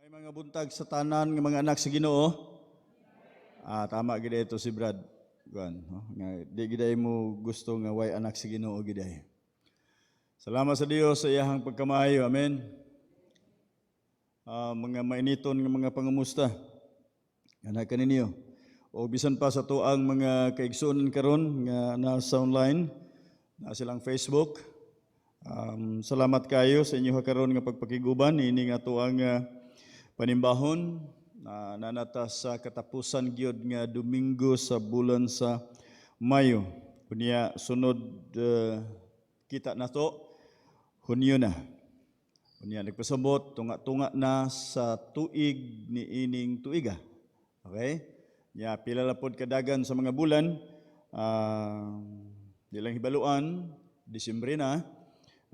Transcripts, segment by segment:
May mga buntag sa tanan ng mga anak sa Ginoo. Tama gid ito si Brad. Kuan, no? Nga di gid mo gusto nga way anak sa Ginoo gid. Salamat sa Dios sa iyang pagkamayo. Amen. Mga mainiton nga mga pangumusta. Anak kaninyo. O bisan pa sa tuang mga kaigsuonan karon nga nasa online, na silang Facebook. Salamat kayo sa inyo karon nga pagpakiguban ini nga tuang panimbahon na nanata sa katapusan gyud nga Domingo sa bulan sa Mayo. Unya sunod kita nato Hunyo na. Unya nagpasabot tunga-tunga na sa tuig ni ining tuiga. Okay? Ya pila la pod kadagan sa mga bulan, dilang hibaluan Disyembre na.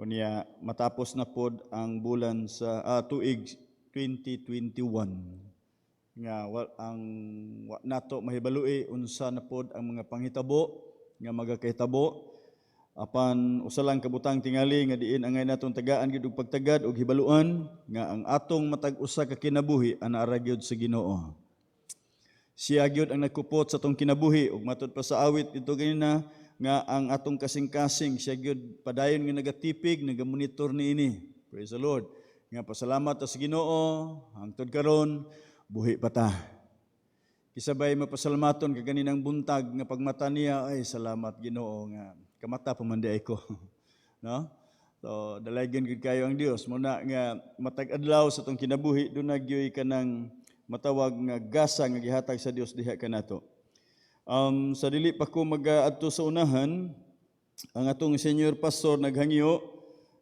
Unya matapos na pod ang bulan sa tuig 2021 nga ang nato mahibalui unsa na pod ang mga panghitabo nga magakahitabo apan usa lang kabutang tingali nga diin angay natong tagaan gid og pagtagad og hibaluan nga ang atong matag usa ka kinabuhi anaa gyud sa Ginoo. Siya gyud ang nagkupot sa atong kinabuhi ug matud pa sa awit dito ganina nga ang atong kasing-kasing siya gyud padayon nga nagatipig nagamonitor niini. Praise the Lord. Nga pasalamat ta sa Ginoo hangtod karon buhi pa ta. Kisabay mapasalamaton ka ganinang buntag nga pagmata niya ay salamat Ginoo nga kamata pamanday ko. No? So dalaygon gid kayo ang Dios muna nga matag adlaw sa atong kinabuhi dunay gyoy kanang matawag nga gasa nga gihatag sa Dios diha kanato. Sa dili pa ko mag-adto sa unahan, ang atong senior pastor naghangyo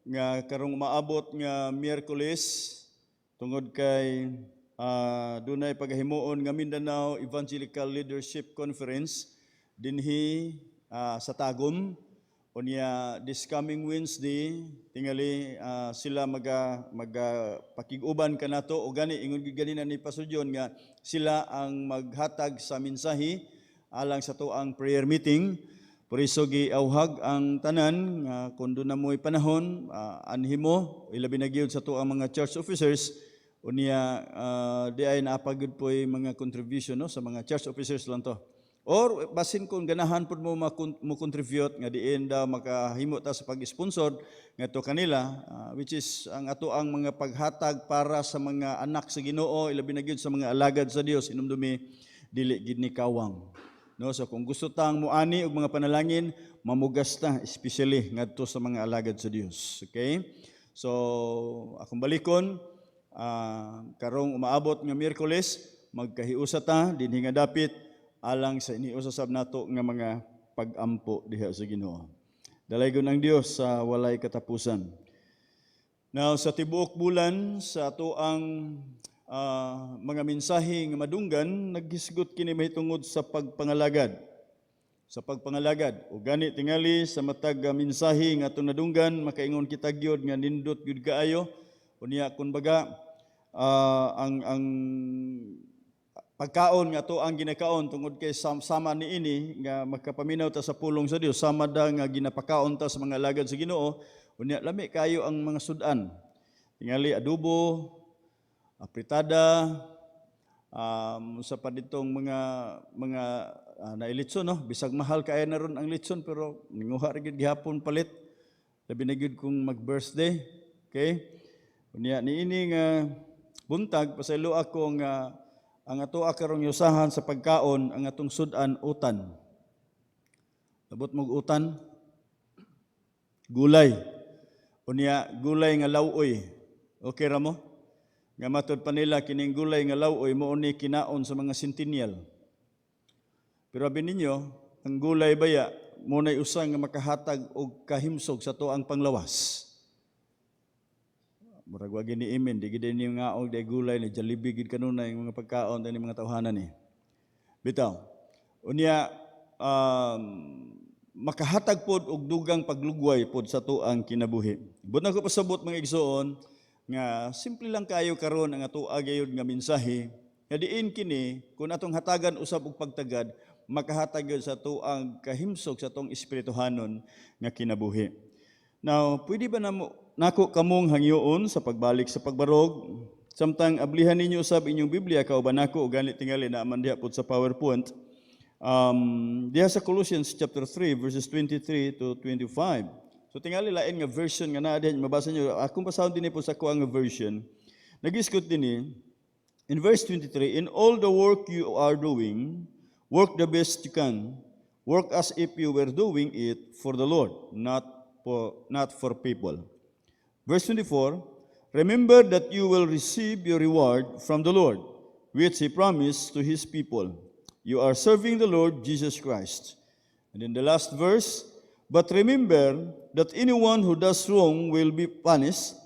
nga karong maabot nga Miyerkules tungod kay dunay pagahimuon nga Mindanao Evangelical Leadership Conference dinhi sa Tagum. Unya this coming Wednesday tingali sila magpakig-uban kanato o gani ingon gid ganina ni Pastor John nga sila ang maghatag sa mensahe alang sa tuang prayer meeting. Por iso giawhag ang tanan nga kun do na mo'y panahon anhi mo ilabi na gyud sa tuang mga church officers unya di ay naapagud po'y mga contribution no sa mga church officers lang to. Or basin kung ganahan pud mo contribute nga diin daw makahimo ta sa pag-sponsor ngadto kanila which is ang ato ang mga paghatag para sa mga anak sa Ginoo ilabi na gyud sa mga alagad sa Dios inumdumi dili gid ni kawang. No, so kung gusto tang muani og mga panalangin, mamugas ta especially ngadto sa mga alagad sa Dios. Okay? So akong balikon karong umaabot nga Miyerkules magkahiusa ta dinhi nga dapit alang sa iniusasab nato nga mga pag-ampo diha sa Ginoo. Dalaygon ang Dios sa walay katapusan. Now sa tibuok bulan sa ato ang mga mensahe nga madunggan naghisgot kini mahitungod sa pagpangalagad. Sa pagpangalagad o gani tingali sa matag mensahe nga atong nadunggan makaingon kita gyud nga nindot gyud kaayo unya kun baga ang pagkaon nga to ang ginakaon tungod kay sama niini nga makapaminaw ta sa pulong sa Dios sama da nga ginapakaon ta sa mga alagad sa Ginoo unya lami kayo ang mga sudan tingali adobo apritada sa paditong mga nailitson no bisag mahal kay na ron ang litson pero ninguha ra gid gihapon palit labi na gid kung mag-birthday. Okay? Unya niini nga buntag pasaylo ako nga ang ato karong yusahan sa pagkaon ang atong sudan utan. Labot mog utan gulay. Unya gulay nga lawoy. Okay ra mo? Nga matod pa nila kining gulay nga lawoy mao ni kinaon sa mga centennial. Pero abi ninyo ang gulay baya mo nay usa nga makahatag og kahimsog sa tuang panglawas. Murag wa gini imen di gid ni nga og day gulay ni Jollibee gid kanunay ang mga pagkaon tani mga tawhanan ni. Bitaw. Unya makahatag pod og dugang paglugway pod sa tuang kinabuhi. But nako pasabot mga igsoon nga simple lang kayo karon ang ato agayod nga mensahe nga diin kini kun atong hatagan usab og pagtagad makahatag sa tuang kahimsog sa tong espirituhanon nga kinabuhi. Now, pwede ba nako kamong hangyoon sa pagbalik sa pagbarog Samtang ablihan ninyo usab inyong Biblia kauban ako ganit tingali na man diha pod sa PowerPoint. Diha sa Colossians chapter 3 verses 23 to 25. So tingali lain nga version nga naa diha mabasa niyo. Akong basahon dinhi po sa kuang version. Nagisgot dinhi in verse 23, in all the work you are doing, work the best you can. Work as if you were doing it for the Lord, not for people. Verse 24, remember that you will receive your reward from the Lord, which He promised to His people. You are serving the Lord Jesus Christ. And in the last verse, but remember that anyone who does wrong will be punished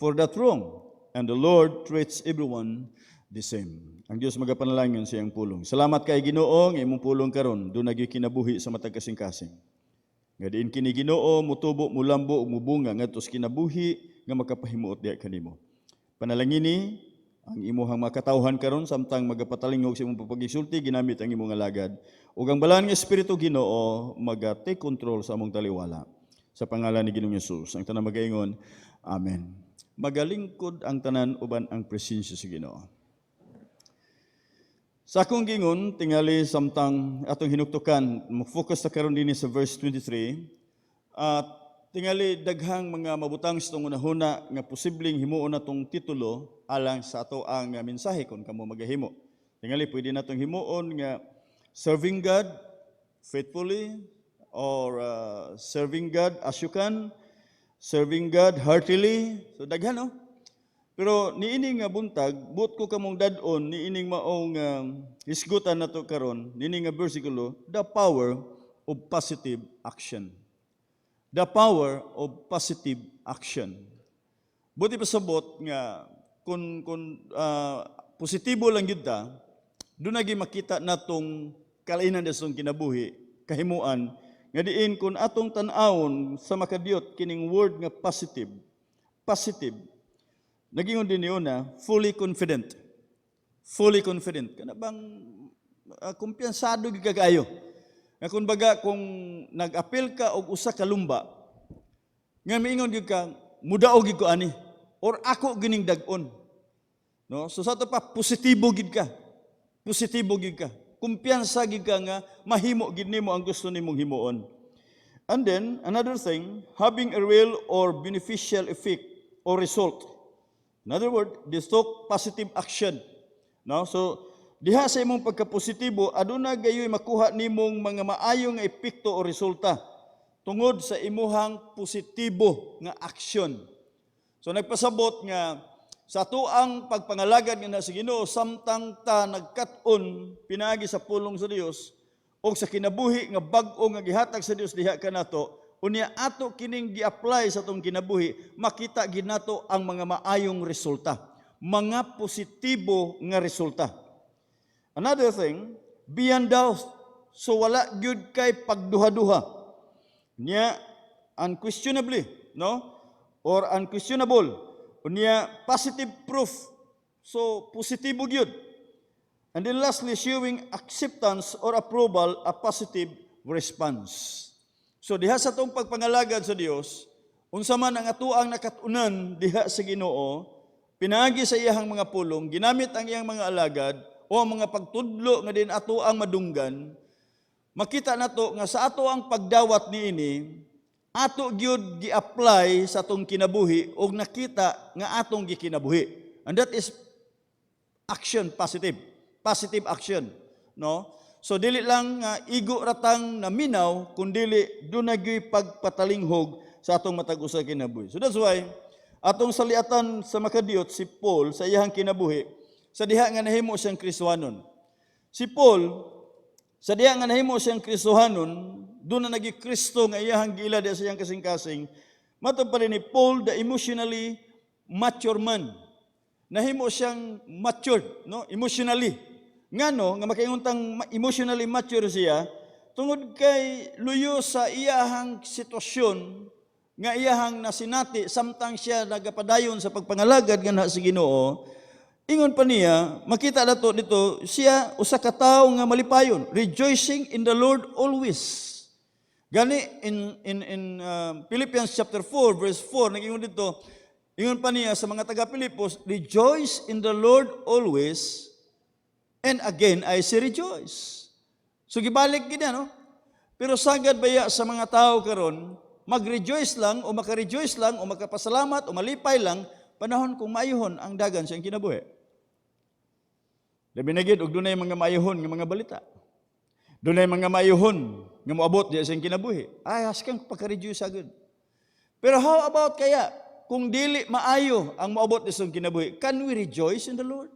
for that wrong, and the Lord treats everyone the same. Ang Diyos magapanalangin sa iyang pulong. Salamat kay Ginoo nga imong pulong karon, do nagi kinabuhi sa matag kasing-kasing. Nga diin kini Ginoo mutubo, mulambo ug mubunga ngadto sa kinabuhi nga makapahimuot diha kanimo. Panalangini ang imong makatawhan karon samtang magapatalingog sa imong pagpagisulti ginamit ang imong alagad ug ang balaan nga espiritu Ginoo maga-take control sa among taliwala. Sa pangalan ni Ginoong Hesus, ang tanan magaingon, amen. Magalingkod ang tanan uban ang presensya sa Ginoo. Sa akong gingon tingali samtang atong hinuktukan, mo-focus ta karon dinhi sa verse 23 at tingali daghang mga mabutang sa itong unahuna nga posibleng himuon natong titulo alang sa ato ang mensahe kung kamo magahimo. Tingali pwede natong himuon nga serving God faithfully or serving God as you can, serving God heartily. So daghan no? Pero niining nga buntag, buot ko kamong dadon niining maong hisgutan nato karon, niining nga bersikulo, the power of positive action. The power of positive action. Buti pasabot nga kung positibo lang gyud ta, do nagi makita natong kalainan sa kinabuhi, kahimuan nga diin kun atong tan-awon sa makadiot kining word nga positive. Positive. Nagingon din niyo na fully confident. Fully confident. Kana bang kumpiyansado gyud kaayo. Nga kung baga, kung nag-apel ka o usa ka lumba, nga miingon gyud ka, mudaog gyud ko ani, or ako gining dag-on. No? So sa ito pa, positibo gyud ka. Positibo gyud ka. Kumpiyansa gyud ka nga, mahimo gyud nimo ang gusto nimong himuon. And then, another thing, having a real or beneficial effect or result. In other words, this talk positive action. No? So, diha sa imong pagkapositibo, aduna gayoy makuha nimong mga maayong nga epekto o resulta tungod sa imuhang positibo nga aksyon. So nagpasabot nga sa tuang pagpangalagad nga sa Ginoo samtang ta nagkat-on pinaagi sa pulong sa Dios o sa kinabuhi nga bag-o nga gihatag sa Dios diha kanato, unya ato kining gi-apply sa tong kinabuhi, makita gid nato ang mga maayong resulta, mga positibo nga resulta. Another thing, beyond doubt, so wala gyud kay pagduha-duha. Nya unquestionably, no? Or unquestionable. Unya positive proof. So positibo gyud. And then lastly, showing acceptance or approval, a positive response. So diha sa tong pagpangalagad sa Dios, unsa man ang atuang nakatunan diha sa Ginoo, pinaagi sa iyang mga pulong, ginamit ang iyang mga alagad o mga pagtudlo nga din ato ang madunggan, makita nato nga sa ato ang pagdawat niini, ato gyud gi-apply sa atong kinabuhi o nakita nga atong gikinabuhi. And that is action, positive. Positive action. No? So dili lang nga igo ratang naminaw, kundi doon nagyoy pagpatalinghog sa atong matag usa kinabuhi. So that's why, atong saliatan sa makadiot, si Paul sa iyang kinabuhi, sa diha nga nahimo siyang Kristohanon. Si Paul, sa diha nga nahimo siyang Kristohanon, doon na nagi-Kristo nga iyahang gila sa iyang kasing-kasing, matod pa rin ni Paul, the emotionally mature man. Nahimo siyang matured, no? Emotionally. Ngano, nga makainguntang emotionally mature siya, tungod kay luyo sa iyahang sitwasyon, nga iyahang nasinati, samtang siya nagapadayon sa pagpangalagad nga na sa Ginoo, ingon pa niya, makita nato dito, siya usa ka tawo nga malipayon, rejoicing in the Lord always. Gani in Philippians chapter 4 verse 4 nagingon dito, Ingon pa niya sa mga taga-Pilipos, rejoice in the Lord always, and again I say rejoice. So gibalik gid no? Pero sagad baya sa mga tao karon, mag-rejoice lang o maka-rejoice lang o makapasalamat o malipay lang panahon kung maayuhon ang dagan siyang kinabuhi. Labi na gid og dunay mga maayuhon nga mga balita. Dunay mga maayuhon nga moabot diya siyang kinabuhi. Ay haskang pagka-rejoice agad. Pero how about kaya kung dili maayo ang moabot ni siyang kinabuhi? Can we rejoice in the Lord?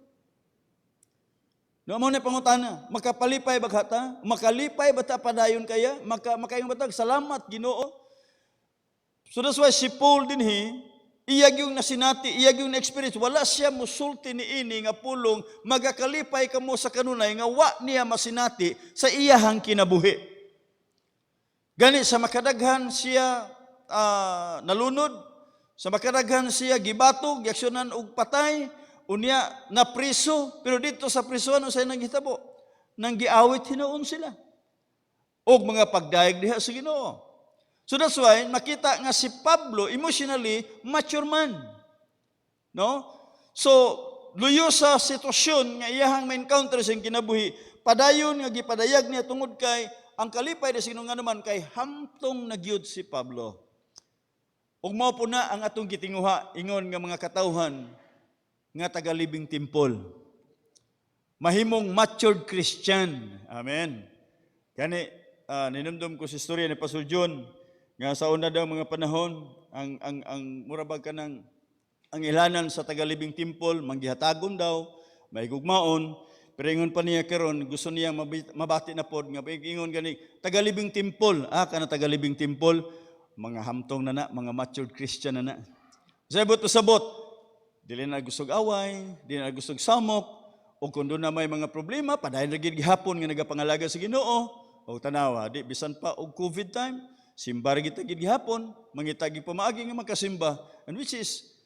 No mo na pangutana, makapalipay ba ta? Makalipay ba ta padayon kaya? Makayong batag salamat Ginoo. So that's why si Paul dinhi, iyag yung nasinati, iyag yung na-experience, wala siya musulti ni ini nga pulong magakalipay kamo sa kanunay nga wa niya masinati sa iyahang kinabuhi. Gani sa makadaghan siya nalunod, sa makadaghan siya gibatog, giaksyonan og patay, unya na priso, pero dito sa prisuan unsay nanghitabo? Nang giawit hinuon sila. Og mga pagdaig diha sa Ginoo. So that's why makita nga si Pablo emotionally mature man. No? So luyo sa sitwasyon nga iyahang ma-encounter sa kinabuhi, padayon nga gipadayag niya tungod kay ang kalipay na sino nga naman kay hamtong nagyud si Pablo. Ug mao po na ang atong gitinguha ingon nga mga katawhan nga tagalibing timpol. Mahimong matured Christian. Amen. Kani ninumdum ko sa istorya ni Pastor John nga sa una daw mga panahon ang murabag kanang ang ilanan sa tagalibing timpol manggihatagon daw may gugmaon pero ingon pa niya karon gusto niya mabati na pod nga ingon gani tagalibing timpol kana tagalibing timpol mga hamtong na mga matured Christian na. Sabot dili na gustog away, dili na gustog samok, o kung doon na may mga problema, padayon na gid gihapon nga nagapangalaga sa Ginoo, o tanawa, di bisan pa og COVID time, simba ra gid gihapon, mangitagi pamaagi nga makasimba, and which is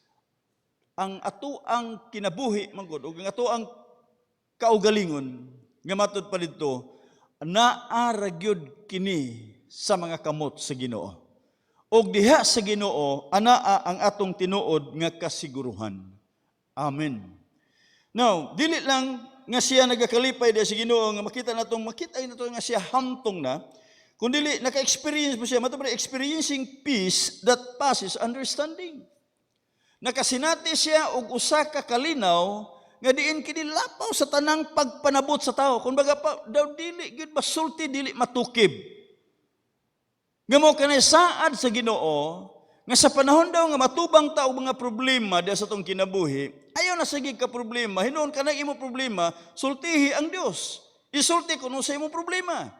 ang atoang kinabuhi mangod ug ang atoang kaugalingon nga matud pa didto naa gyud kini sa mga kamot sa Ginoo. Og diha sa Ginoo anaa ang atong tinuod nga kasiguruhan. Amen. Now, dili lang nga siya nagakalipay diha sa Ginoo nga makita nato nga siya hamtong na, kundi naka-experience mo siya matubay experiencing peace that passes understanding. Nakasinati siya og usa ka kalinaw nga diin kini lapaw sa tanang pagpanabot sa tao. Kumbaga pa daw dili gid masulti, dili matukib. Nga mo kanay saad sa Ginoo nga sa panahon daw nga matubang ta og mga problema diha sa tong kinabuhi, ayaw na sige ka problema, hinuon ka na imo problema, sultihi ang Dios. Isulti kuno sa imo problema.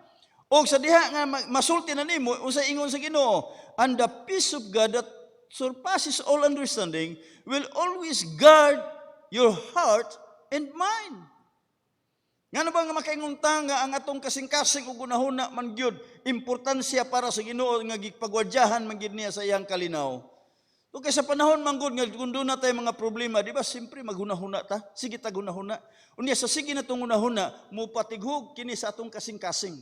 Og sa diha nga masulti na nimo unsay ingon sa Ginoo, and the peace of God that surpasses all understanding will always guard your heart and mind. Ngano ba nga makaingunta nga ang atong kasing-kasing ug gunahuna man gyud importansya para sa Ginoo nga gipagwadyahan man gyud niya sa iyang kalinaw. Ug kay sa panahon man gud nga kun doon na tay mga problema, di ba simpre maghunahuna ta? Sige ta gunahuna. Unya sa sige natong gunahuna, mo patighog kini sa atong kasing-kasing.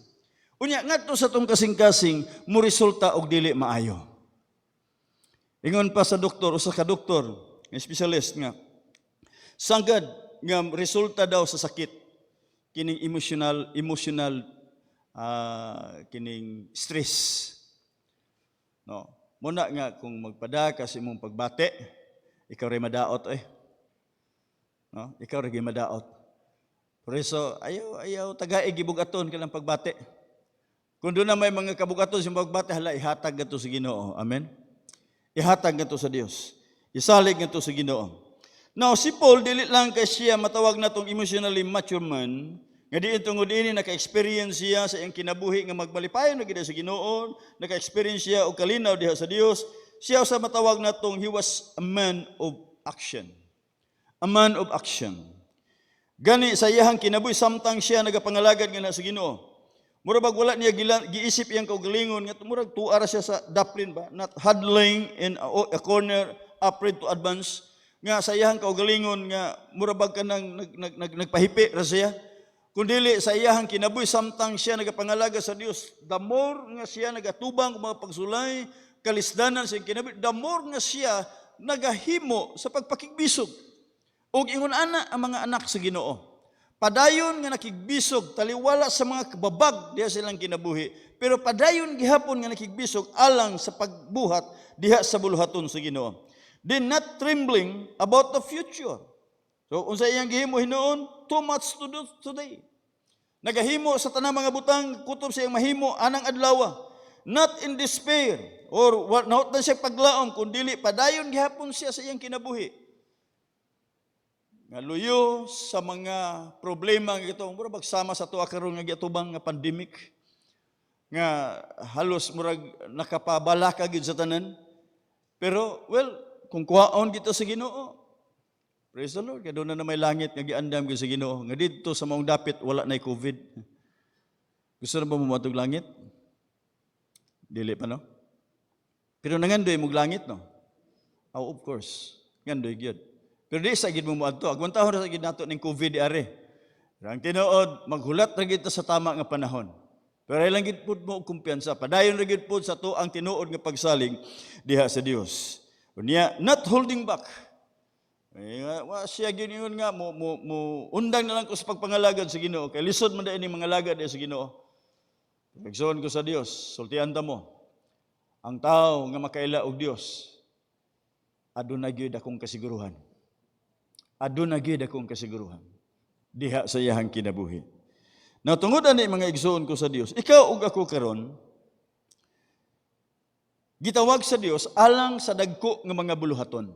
Unya ngadto sa atong kasing-kasing mo resulta og dili maayo. Ingon pa sa doktor o sa kadoktor, nga specialist nga sanggad nga resulta daw sa sakit kining emotional kining stress. No, muna nga kung magpada ka sa imong pagbate, ikaw ray madaot No, ikaw ray madaot. Por eso ayaw tagaig gibugaton kanang pagbate. Kung doon na may mga kabugaton sa pagbate, hala ihatag gadto sa Ginoo. Amen. Ihatag gadto sa Dios. Isalig gadto sa Ginoo. Now, si Paul, dili lang kay siya matawag na itong emotionally mature man, nga diin tungod ini naka-experience siya sa iyang kinabuhi nga magbalipayon na gid sa Ginoo, naka-experience siya og kalinaw diha sa Dios, siya sa matawag na itong he was a man of action. A man of action. Gani sa iyang kinabuhi, samtang siya nagapangalagad nga na sa Ginoo. Murag wala niya giisip iyang kaugalingon nga murag tuara siya sa daplin ba, not huddling in a corner, afraid to advance. Nga sa iyang kaugalingon nga murabag ka nang nagpahipi ra siya. Kundili sa iyang kinabuhi samtang siya nagapangalaga sa Dios, the more nga siya nagatubang og mga pagsulay, kalisdanan sa kinabuhi, the more nga siya nagahimo sa pagpakigbisog. Ug ingon ana ang mga anak sa Ginoo. Padayon nga nakigbisog taliwala sa mga kababag diha silang kinabuhi, pero padayon gihapon nga nakigbisog alang sa pagbuhat diha sa buluhaton sa Ginoo. They not trembling about the future. So unsa iyang gihimo hinuon? Too much to do today. Nagahimo sa tanang mga butang kutob sa iyang mahimo anang adlaw. Not in despair or what not na siya paglaom kundi padayon gihapon siya sa iyang kinabuhi. Nga luyo sa mga problema nga ito, mura magsama sa tuwa karon nga giatubang nga pandemic nga halos murag nakapabalaka gid sa tanan. Pero well, kung kuhaon kita sa Ginoo, praise the Lord, kaya doon na may langit nga giandam gid sa Ginoo. Nga dito sa maong dapit wala nay COVID. Gusto na ba mo matug langit? Dili pa no? Pero nangandoy mo langit no? Oh, of course. Ngandoy gyud. Pero di sa gid mo moadto. Agwantahon ra sa gid nato ning COVID are. Ang tinuod maghulat ra gid sa tama nga panahon. Pero ilang gid pud mo kumpiyansa. Padayon ra gid pud sa to ang tinuod nga pagsalig diha sa Dios. Unya not holding back. Wa siya giniyon nga mo undang na lang ko sa pagpangalagad sa Ginoo. Kay lisod man da ini mga lagad sa Ginoo. Pagsuon ko sa Dios, sultihan ta mo. Ang tao nga makaila og Dios, aduna gyud akong kasiguruhan. Aduna gyud akong kasiguruhan diha sa iyang kinabuhi. Now tungod ani mga igsoon ko sa Dios, ikaw ug ako karon gitawag sa Dios alang sa dagko nga mga buluhaton.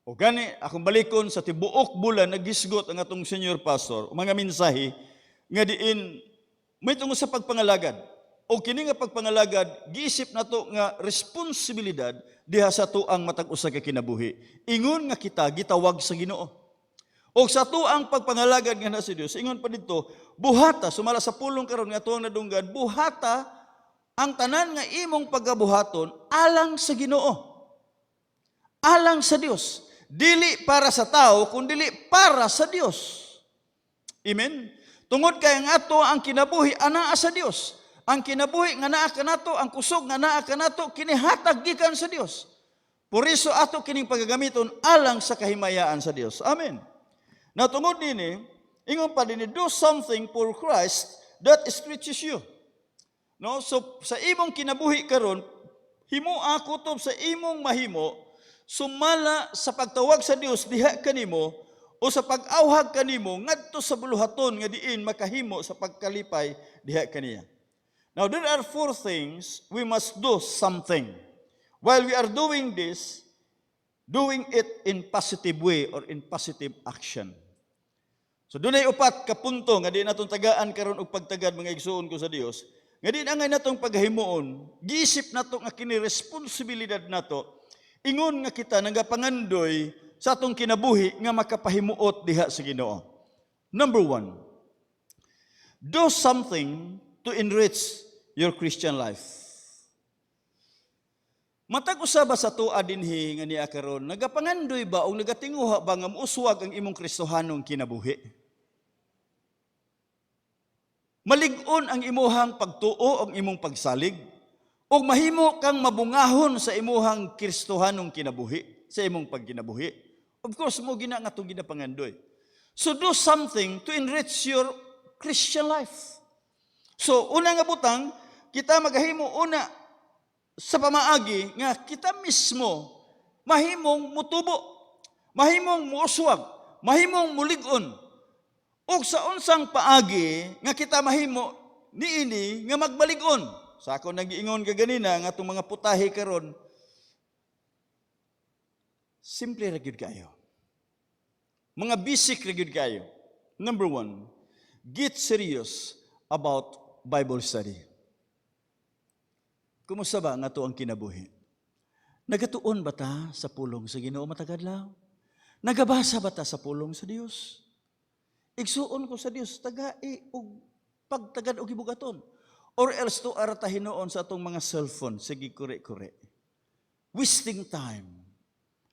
O gani akong balikon sa tibuok bulan nagisgot ang atong senior pastor mga mensahe nga diin may tungod sa pagpangalagad. O kini nga pagpangalagad giisip nato nga responsibilidad diha sa tuang matag usa ka kinabuhi. Ingon nga kita gitawag sa Ginoo. O sa tuang pagpangalagad nga na sa Dios, ingon pa dito, buhata sumala sa pulong karon nga tuang nadunggan, buhata ang tanan nga imong pagabuhaton alang sa Ginoo. Alang sa Dios. Dili para sa tao, kundi para sa Dios. Amen. Tungod kay nga ato ang kinabuhi anaa sa Dios. Ang kinabuhi nga naa kanato, ang kusog nga naa kanato kinihatag gikan sa Dios. Por iso ato kining pagagamiton alang sa kahimayaan sa Dios. Amen. Na tungod nini, ingon pa dinhi, do something for Christ that stretches you. No, so sa imong kinabuhi karon, himoa kutob sa imong mahimo sumala sa pagtawag sa Dios diha kanimo o sa pag-awhag kanimo ngadto sa buluhaton nga diin makahimo sa pagkalipay diha kaniya. Now there are 4 things we must do something. While we are doing this, doing it in positive way or in positive action. So dunay 4 ka punto nga di naton tagaan karon og pagtagad mga igsoon ko sa Dios. Nga di angay natong paghimuon, giisip nato nga kini responsibilidad nato. Ingon nga kita nagapangandoy sa atong kinabuhi nga makapahimuot diha sa Ginoo. Number 1, do something to enrich your Christian life. Matag usaba sa tuwa dinhi nga niya karon, nagapangandoy ba o nagatinguha ba nga muuswag ang imong Kristohanong kinabuhi? Malig-on ang imuhang pagtuo, ang imong pagsalig, o mahimo kang mabungahon sa imuhang Kristohanong kinabuhi, sa imong pagkinabuhi. Of course, mo gina nga itong ginapangandoy. So do something to enrich your Christian life. So, una nga butang, kita magahimo una sa pamaagi nga kita mismo mahimong mutubo, mahimong muuswag, mahimong mulig-on. O sa unsang paagi nga kita mahimo niini nga magbalig-on. Sa ako nag-iingon kaganina nga itong mga putahe karon, simple ra gyud kayo. Mga basic ra gyud kayo. Number 1, get serious about Bible study. Kumusta ba nga to ang kinabuhi? Nagatuon ba ta sa pulong sa Ginoo matag adlaw? Nagabasa ba ta sa pulong sa Dios? Igsuon ko sa Dios tagai og pagtagad og gibugaton. Or else to arata hinoon sa atong mga cellphone sige kure-kure. Wasting time.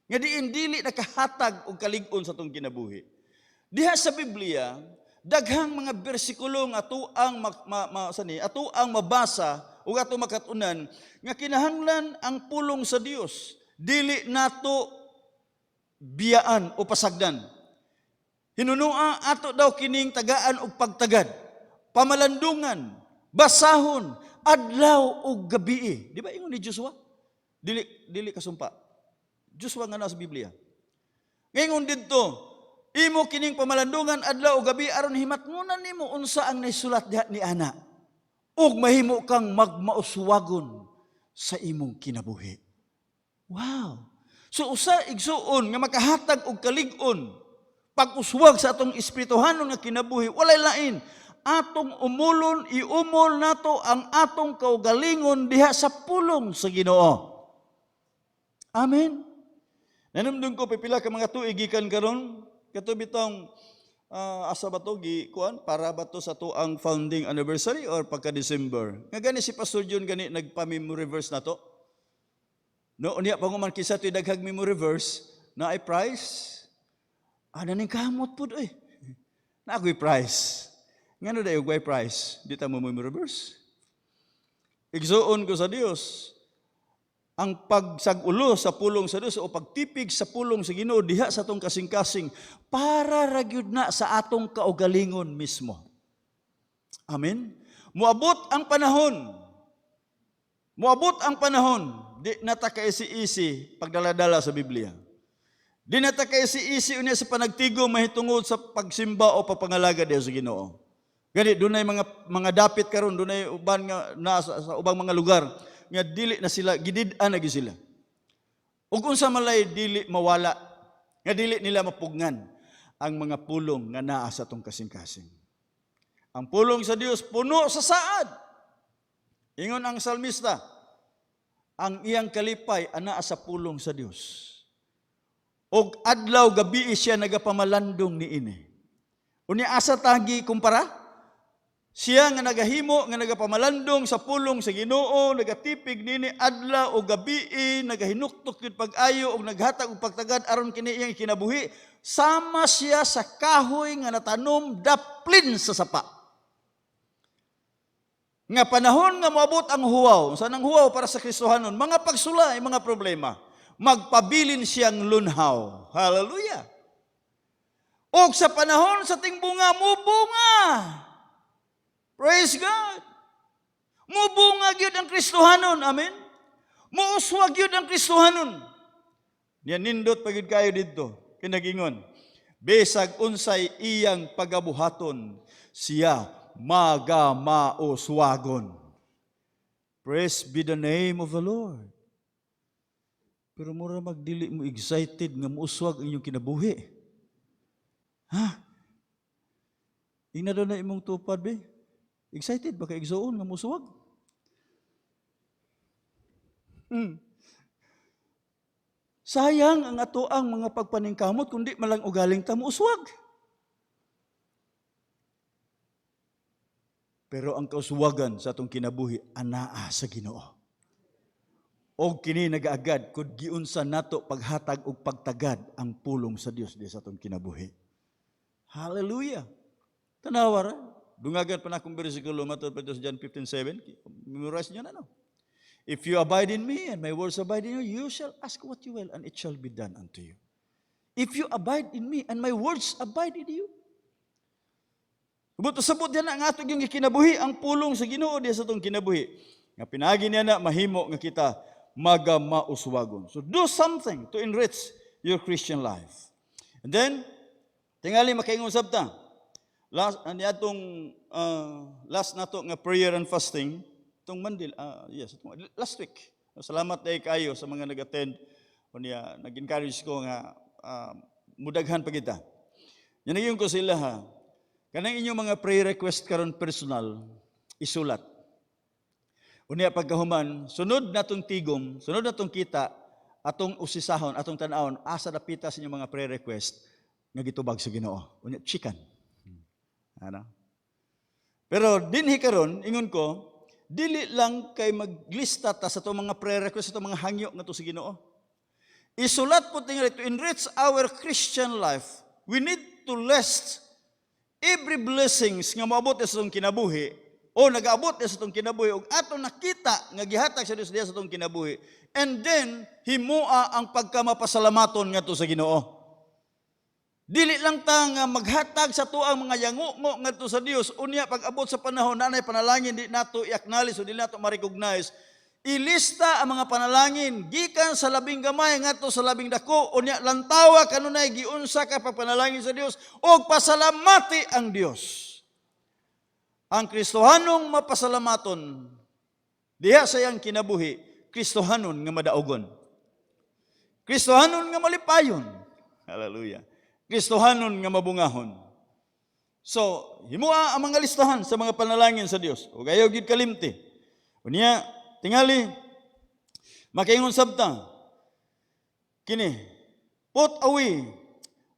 Nga diin dili nakahatag og kalig-on sa atong kinabuhi. Diha sa Biblia, daghang mga bersikulo nga atuang mabasa ug ato makatunan nga kinahanglan ang pulong sa Dios dili nato biyaan o pasagdan. Hinunua ato daw kining tagaan og pagtagad, pamalandungan, basahon, adlaw ug gabi. Di ba ingon ni Joshua? Dili kasumpa. Joshua nga na sa Biblia. Ngayon dito, imo kining pamalandungan adlaw ug gabi aron himatngunan nimo unsa ang naisulat diha ni ana. Ug mahimo kang magmauswagon sa imong kinabuhi. Wow. So usa igsuon nga makahatag og kalig-on pag-uswag sa atong espirituhanon nga kinabuhi, walay lain atong umulon, iumol nato ang atong kaugalingon diha sa pulong sa Ginoo. Amen. Nanumdum ko pipila ka mga tuig gikan karon, kato bitong asa ba to kuan para ba to sa to ang founding anniversary or pagka December. Nga gani si Pastor John gani nagpa-memory verse nato. No, unya panguman kisa to daghag memory verse na ay price. Ada ning kamot pud oy. Na ako'y price. Ngano dayo gway price? Di ta mo memory verse. Igsuon ko sa Dios ang pagsagulo sa pulong sa Dios o pagtipig sa pulong sa Ginoo diha sa atong kasing-kasing para ra gyud na sa atong kaugalingon mismo. Amen. Moabot ang panahon. Di nata kaisi-isi pagdaladala sa Biblia. Di nata kaisi-isi unya sa panagtigom mahitungod sa pagsimba o pagpangalaga diha sa Ginoo. Gani dunay mga dapit karon, dunay uban nga sa ubang mga lugar nga dili na sila gidid-an na sila. Ug unsa malay dili mawala, nga dili nila mapugnan ang mga pulong nga naa sa atong kasing-kasing. Ang pulong sa Dios puno sa saad. Ingon ang salmista, ang iyang kalipay anaa sa pulong sa Dios. Og adlaw gabi siya nagapamalandong niini. Unya asa tagi kumpara? Siya nga nagahimo nga nagapamalandong sa pulong sa Ginoo, nagatipig nini adlaw o gabi, nagahinuktok yun pag-ayo o naghatag og pagtagad aron kini iyang kinabuhi, sama siya sa kahoy nga natanom daplin sa sapa. Nga panahon nga moabot ang huwaw, sa nang huwaw para sa Kristohanon, mga pagsulay, mga problema, magpabilin siyang lunhaw. Hallelujah! O sa panahon sa tingbunga, mubunga. Praise God. Mubunga gyud ang Kristohanon. Amen. Muuswag gyud ang Kristohanon. Niya nindot pagid kayo didto. Kinagingon, besag unsay iyang pagabuhaton, siya magamauswagon. Praise be the name of the Lord. Pero mura magdili mo excited nga muuswag ang inyong kinabuhi. Ha? Ina doon na imong tupad, be? Excited ba ka igsoon nga muuswag? Sayang ang ato ang mga pagpaningkamot kundi malang ugaling ta muuswag. Pero ang kauswagan sa atong kinabuhi anaa sa Ginoo. O kini nagaagad kud giunsa nato paghatag og pagtagad ang pulong sa Dios di sa atong kinabuhi. Hallelujah. Tanawa ra. Dungagan pa na akong bersikulo matod pa sa John 15:7. Memorize niyo na no. If you abide in me and my words abide in you, you shall ask what you will and it shall be done unto you. If you abide in me and my words abide in you. Sabot yan ang atong yung kinabuhi, ang pulong sa Ginoo diya sa atong kinabuhi. Nga pinagi niya na mahimo nga kita magamauswagon. So do something to enrich your Christian life. And then, tingali makaingon sabta. Last nato nga prayer and fasting, itong Monday, last week. Salamat dahil kayo sa mga nag-attend. Nag-encourage ko nga mudaghan pa kita. Yan nagyon ko sila ha. Kanang inyong mga prayer request karon personal, isulat. Unya pagkahuman, sunod natong tigom, sunod natong kita, atong usisahon, atong tanawon, asa dapita sa inyong mga prayer request nga gitubag sa Ginoo. Unya chicken. Ano? Pero dinhi karon ingon ko, dili lang kay maglista ta sa itong mga prayer request, sa itong mga hangyo nga to sa Ginoo. Isulat po tingala to enrich our Christian life. We need to list every blessings nga maabot sa itong kinabuhi o nagaabot niya sa itong kinabuhi, o ato nakita nga gihatag sa Dios diya sa itong kinabuhi, and then himua ang pagkamapasalamaton ngadto sa Ginoo. Dili lang ta nga maghatag sa tuang mga yango ngadto sa Dios, unya pag-abot sa panahon nanay panalangin di nato i-acknowledge o di nato ma-recognize, ilista ang mga panalangin gikan sa labing gamay ngadto sa labing dako, unya lantawa kanunay giunsa ka pagpanalangin sa Dios o pasalamati ang Dios. Ang Kristohanong mapasalamaton diha sa iyang kinabuhi, Kristohanon nga madaogon, Kristohanon nga malipayon, hallelujah, Kristohanon nga mabungahon. So, himua ang mga listahan sa mga panalangin sa Dios, ug ayaw gid kalimti. Unya tingali makaingon sabta kini, put away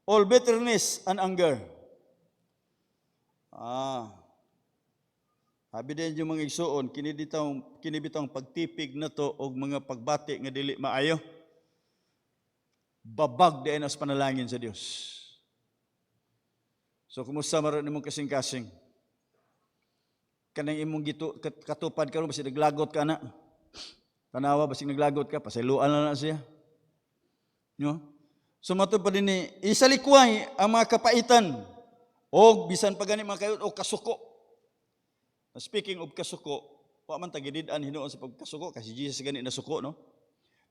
all bitterness and anger. Abi din yung mga igsuon, kinibitang pagtipig na to og mga pagbati nga dili maayo. Babag din as panalangin sa Dios. So, kumusta maron imong kasing-kasing? Kanang imong katupad karon basi naglagot ka na. Tanawa basi naglagot ka, pasayloan na siya. No? So, matupad din isalikway ang mga kapaitan o bisan pa gani mga kayot o kasuko. Speaking of kasuko, wa man tagidid-an hinuon sa pagkasuko kasi Jesus gani na suko, no?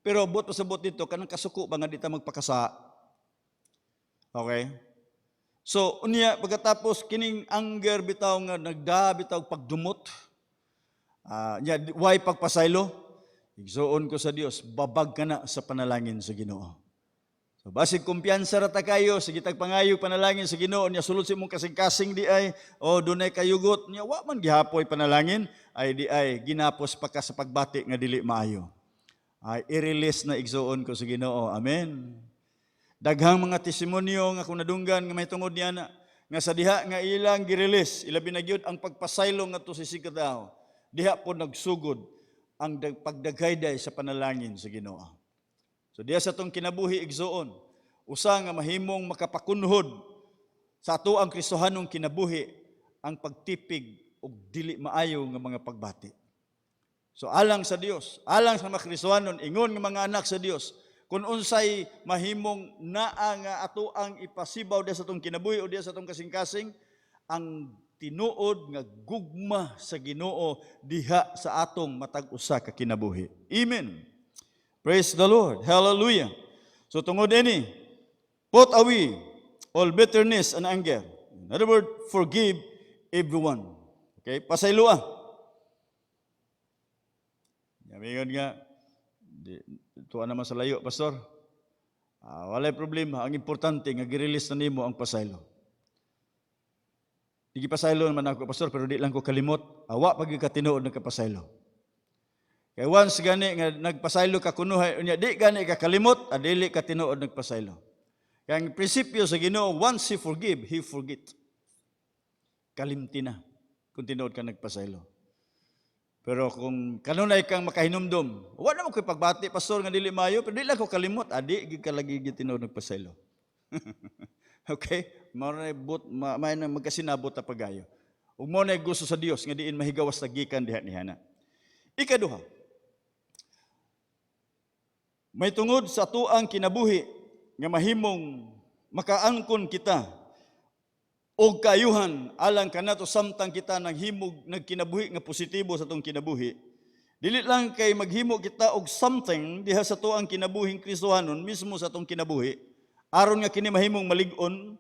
Pero buot pasabot dito kanang kasuko ba nga di ta magpakasa. Okay? So unya pagkatapos kining anger bitaw nga bitaw pagdumot. Why pagpasaylo? Igsuon ko sa Dios, babag ka na sa panalangin sa Ginoo. So basig kumpiyansa ra ta kayo sa gitag pangayo panalangin sa Ginoo nya sulod sa imong kasing-kasing di ay o dunay kayugot nya wa man gihapoy panalangin ay di ay ginapos pa ka sa pagbati nga dili maayo. Ay i-release na igsuon ko sa Ginoo. Amen. Daghang mga testimonyo nga kung nadunggan nga may tungod niya na nga sa diha nga ilang gi-release ilabi na gyud ang pagpasaylo ngadto sa sikataw. Diha po nagsugod ang pagdagayday sa panalangin sa Ginoo. So diya sa itong kinabuhi igsuon, usa nga mahimong makapakunhod sa ato ang Kristohanong kinabuhi ang pagtipig og dili maayo nga mga pagbati. So alang sa Dios, alang sa mga Kristohanon, ingon nga mga anak sa Dios, kung unsay mahimong naa nga ato ang ipasibaw diya sa itong kinabuhi o diya sa itong kasing-kasing, ang tinuod nga gugma sa Ginoo diha sa atong matag usa ka kinabuhi. Amen. Praise the Lord. Hallelujah. So tungod ini, put away all bitterness and anger. In other words, forgive everyone. Okay? Pasaylua. Yamingon nga, tuwa naman sa layo, Pastor. Walay problema. Ang importante nga gi-release na nimo ang pasaylo. Di pasaylo naman ako, Pastor, pero di lang ko kalimot. Awa pag ikatinuod ng kapasaylo. Kaya once gani nga nagpasaylo ka kunuhay, unya di gani ka kalimot, adili ka tinuod nagpasaylo. Kaya ang prinsipyo sa Ginoo, once He forgive, He forget. Kalimti na kung tinuod ka nagpasaylo. Pero kung kanunay kang makahinumdum, wala naman ko'y pagbati, Pastor, nga dili mayo, pero di lang ko kalimot, adi ka lagi tinuod nagpasaylo. Okay? May nang magkasinabot na pagayo. Ug mo na gusto sa Dios nga diin mahigawas tagikan diha nihana. Ikaduha, may tungod sa tuang kinabuhi nga mahimong makaangkon kita og kaayuhan alang kanato samtang kita nagkinabuhi nga positibo sa tong kinabuhi. Dili lang kay maghimo kita og something diha sa tuang kinabuhing Kristohanon mismo sa tong kinabuhi aron nga kini mahimong malig-on.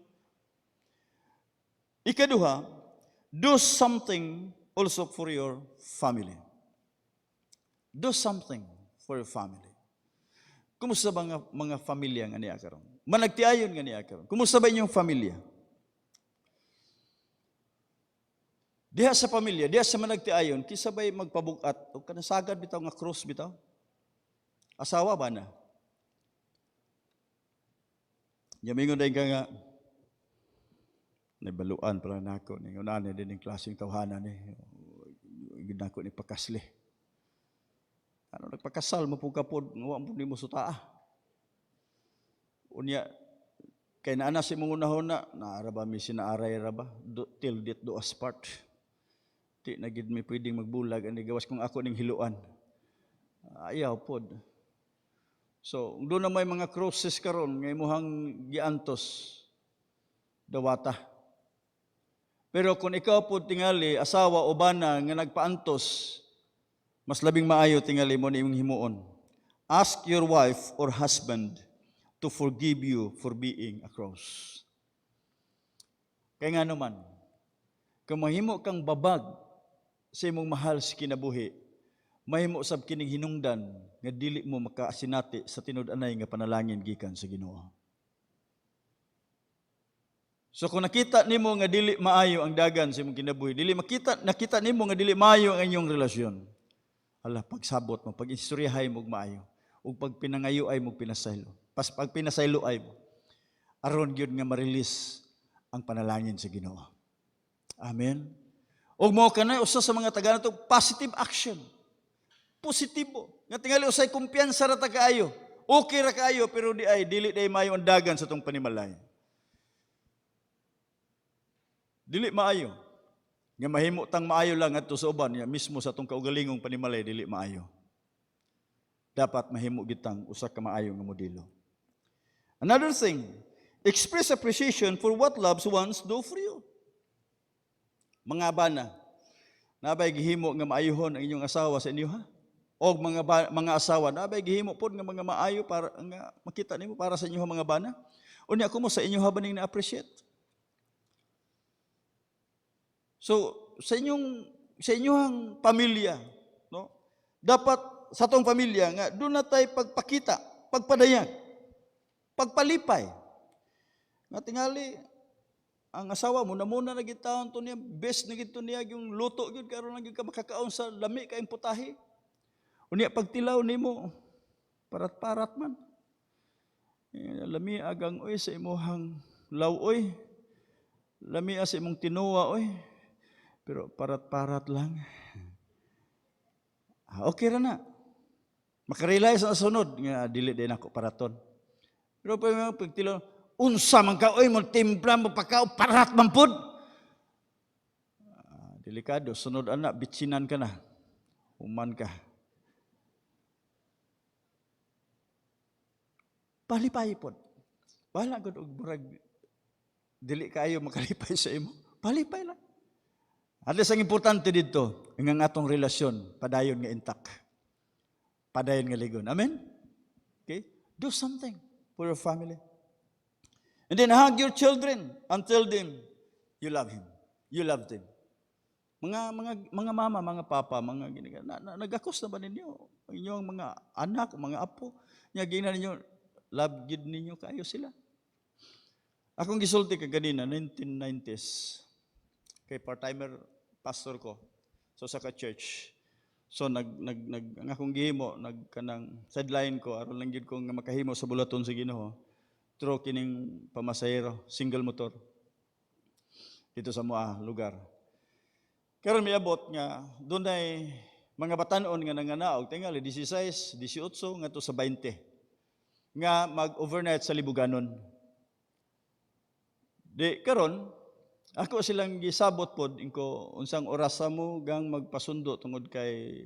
Ikaduha, do something also for your family. Do something for your family. Kumusta ba mga pamilya nga niya karon? Managtiayon nga niya karon. Kumusta ba inyong pamilya? Diha sa pamilya, diha sa managtiayon, kisa ba'y magpabugat o kanasagad bitaw nga cross bitaw? Asawa ba na? Yamingon dahil ka nga, nabaluan pala na ako, ningunan din yung klaseng tawhanan ginako ni pakasli. Ano nagpakasal mo po kapod, ngawa mo ni mo sutaa. Unya, kay naana si mong unahon na, naaraba mi sinaaray raba, till dit do as part. Di na gid may pwedeng magbulag ani gawas kung ako ning hiluan. Ayaw pod. So, doon na may mga crosses karon nga imuhang giantos dawata. Pero kung ikaw pod tingali asawa o bana nga nagpaantos, mas labing maayo tingali mo ni imong himuon. Ask your wife or husband to forgive you for being a cross. Kaya nga naman, kung mahimo kang babag sa imong mahal sa kinabuhi, mahimo sab kining hinungdan nga dili mo makaasinati sa tinud-anay nga panalangin gikan sa Ginoo. So kung nakita nimo nga dili maayo ang dagan sa imong kinabuhi, nakita nimo nga dili maayo ang inyong relasyon. Hala, pagsabot mo, pag-istoryahay mo maayo, ug pag pinangayo ay mo pinasaylo. Pag pinasaylo ay mo, aron gyud nga ma-release ang panalangin sa Ginoo. Amen. Ug mao kanay usa sa mga taga nato positive action. Positibo. Nga tingali usay kumpiyansa ra ta kaayo. Okay ra kaayo pero dili maayo ang dagan sa tong panimalay. Dili maayo. Nga mahimo tang maayo lang adto sa uban, mismo sa tong kaugalingong panimalay dili maayo. Dapat mahimo gitang usa ka maayo nga modelo. Another thing, express appreciation for what loved ones do for you. Mga bana, nabay gihimo nga maayuhon ang inyong asawa sa inyo ha? O mga asawa, nabay gihimo pod nga mga maayo para nga makita nimo para sa inyo mga bana. Unya ako mo sa inyo ba ning na-appreciate? So sa inyong pamilya, no? Dapat sa tong pamilya nga doon na tay pagpakita, pagpadayag, pagpalipay. Nga tingali ang asawa mo na muna nagitaon to niya, best na gito niya yung luto gyud karon lang ka makakaon sa lami kaayong putahe. Unya pagtilaw nimo parat-parat man. Lami agang oy sa imuhang lawoy. Lami sa imong tinuwa oy. Pero parat-parat lang. Okay ra na. Makarealize sa sunod nga dili din ako paraton. Pero pagtilaw unsa man ka oy mo timpla mo pakaw parat man pud. Delikado sunod ana bitsinan ka na. Human ka. Palipay pod. Wala gud og murag dili kaayo makalipay sa imo. Palipay lang. At least ang importante dito, ang atong relasyon padayon nga intact. Padayon nga ligon. Amen? Okay? Do something for your family. And then hug your children and tell them you love him. You love them. Mga mama, mga papa, mga nagakos na ba ninyo? Inyong mga anak, mga apo, nya gina ninyo love gid ninyo kayo sila. Akong gisulti ka ganina 1990s. Kay part-timer pastor ko. So sa ka-church. So ang akong gihimo kanang sideline ko aron lang gid ko nga makahimo sa bulaton sa Ginoo. Through kining pamasahero, single motor. Dito sa mga lugar. Karon miabot nga dunay mga batan-on nga nanganaog tingali 16, 18 ngadto sa 20 nga mag-overnight sa libuganon. Di karon ako silang gisabot pod inko unsang oras mo gang magpasundo tungod kay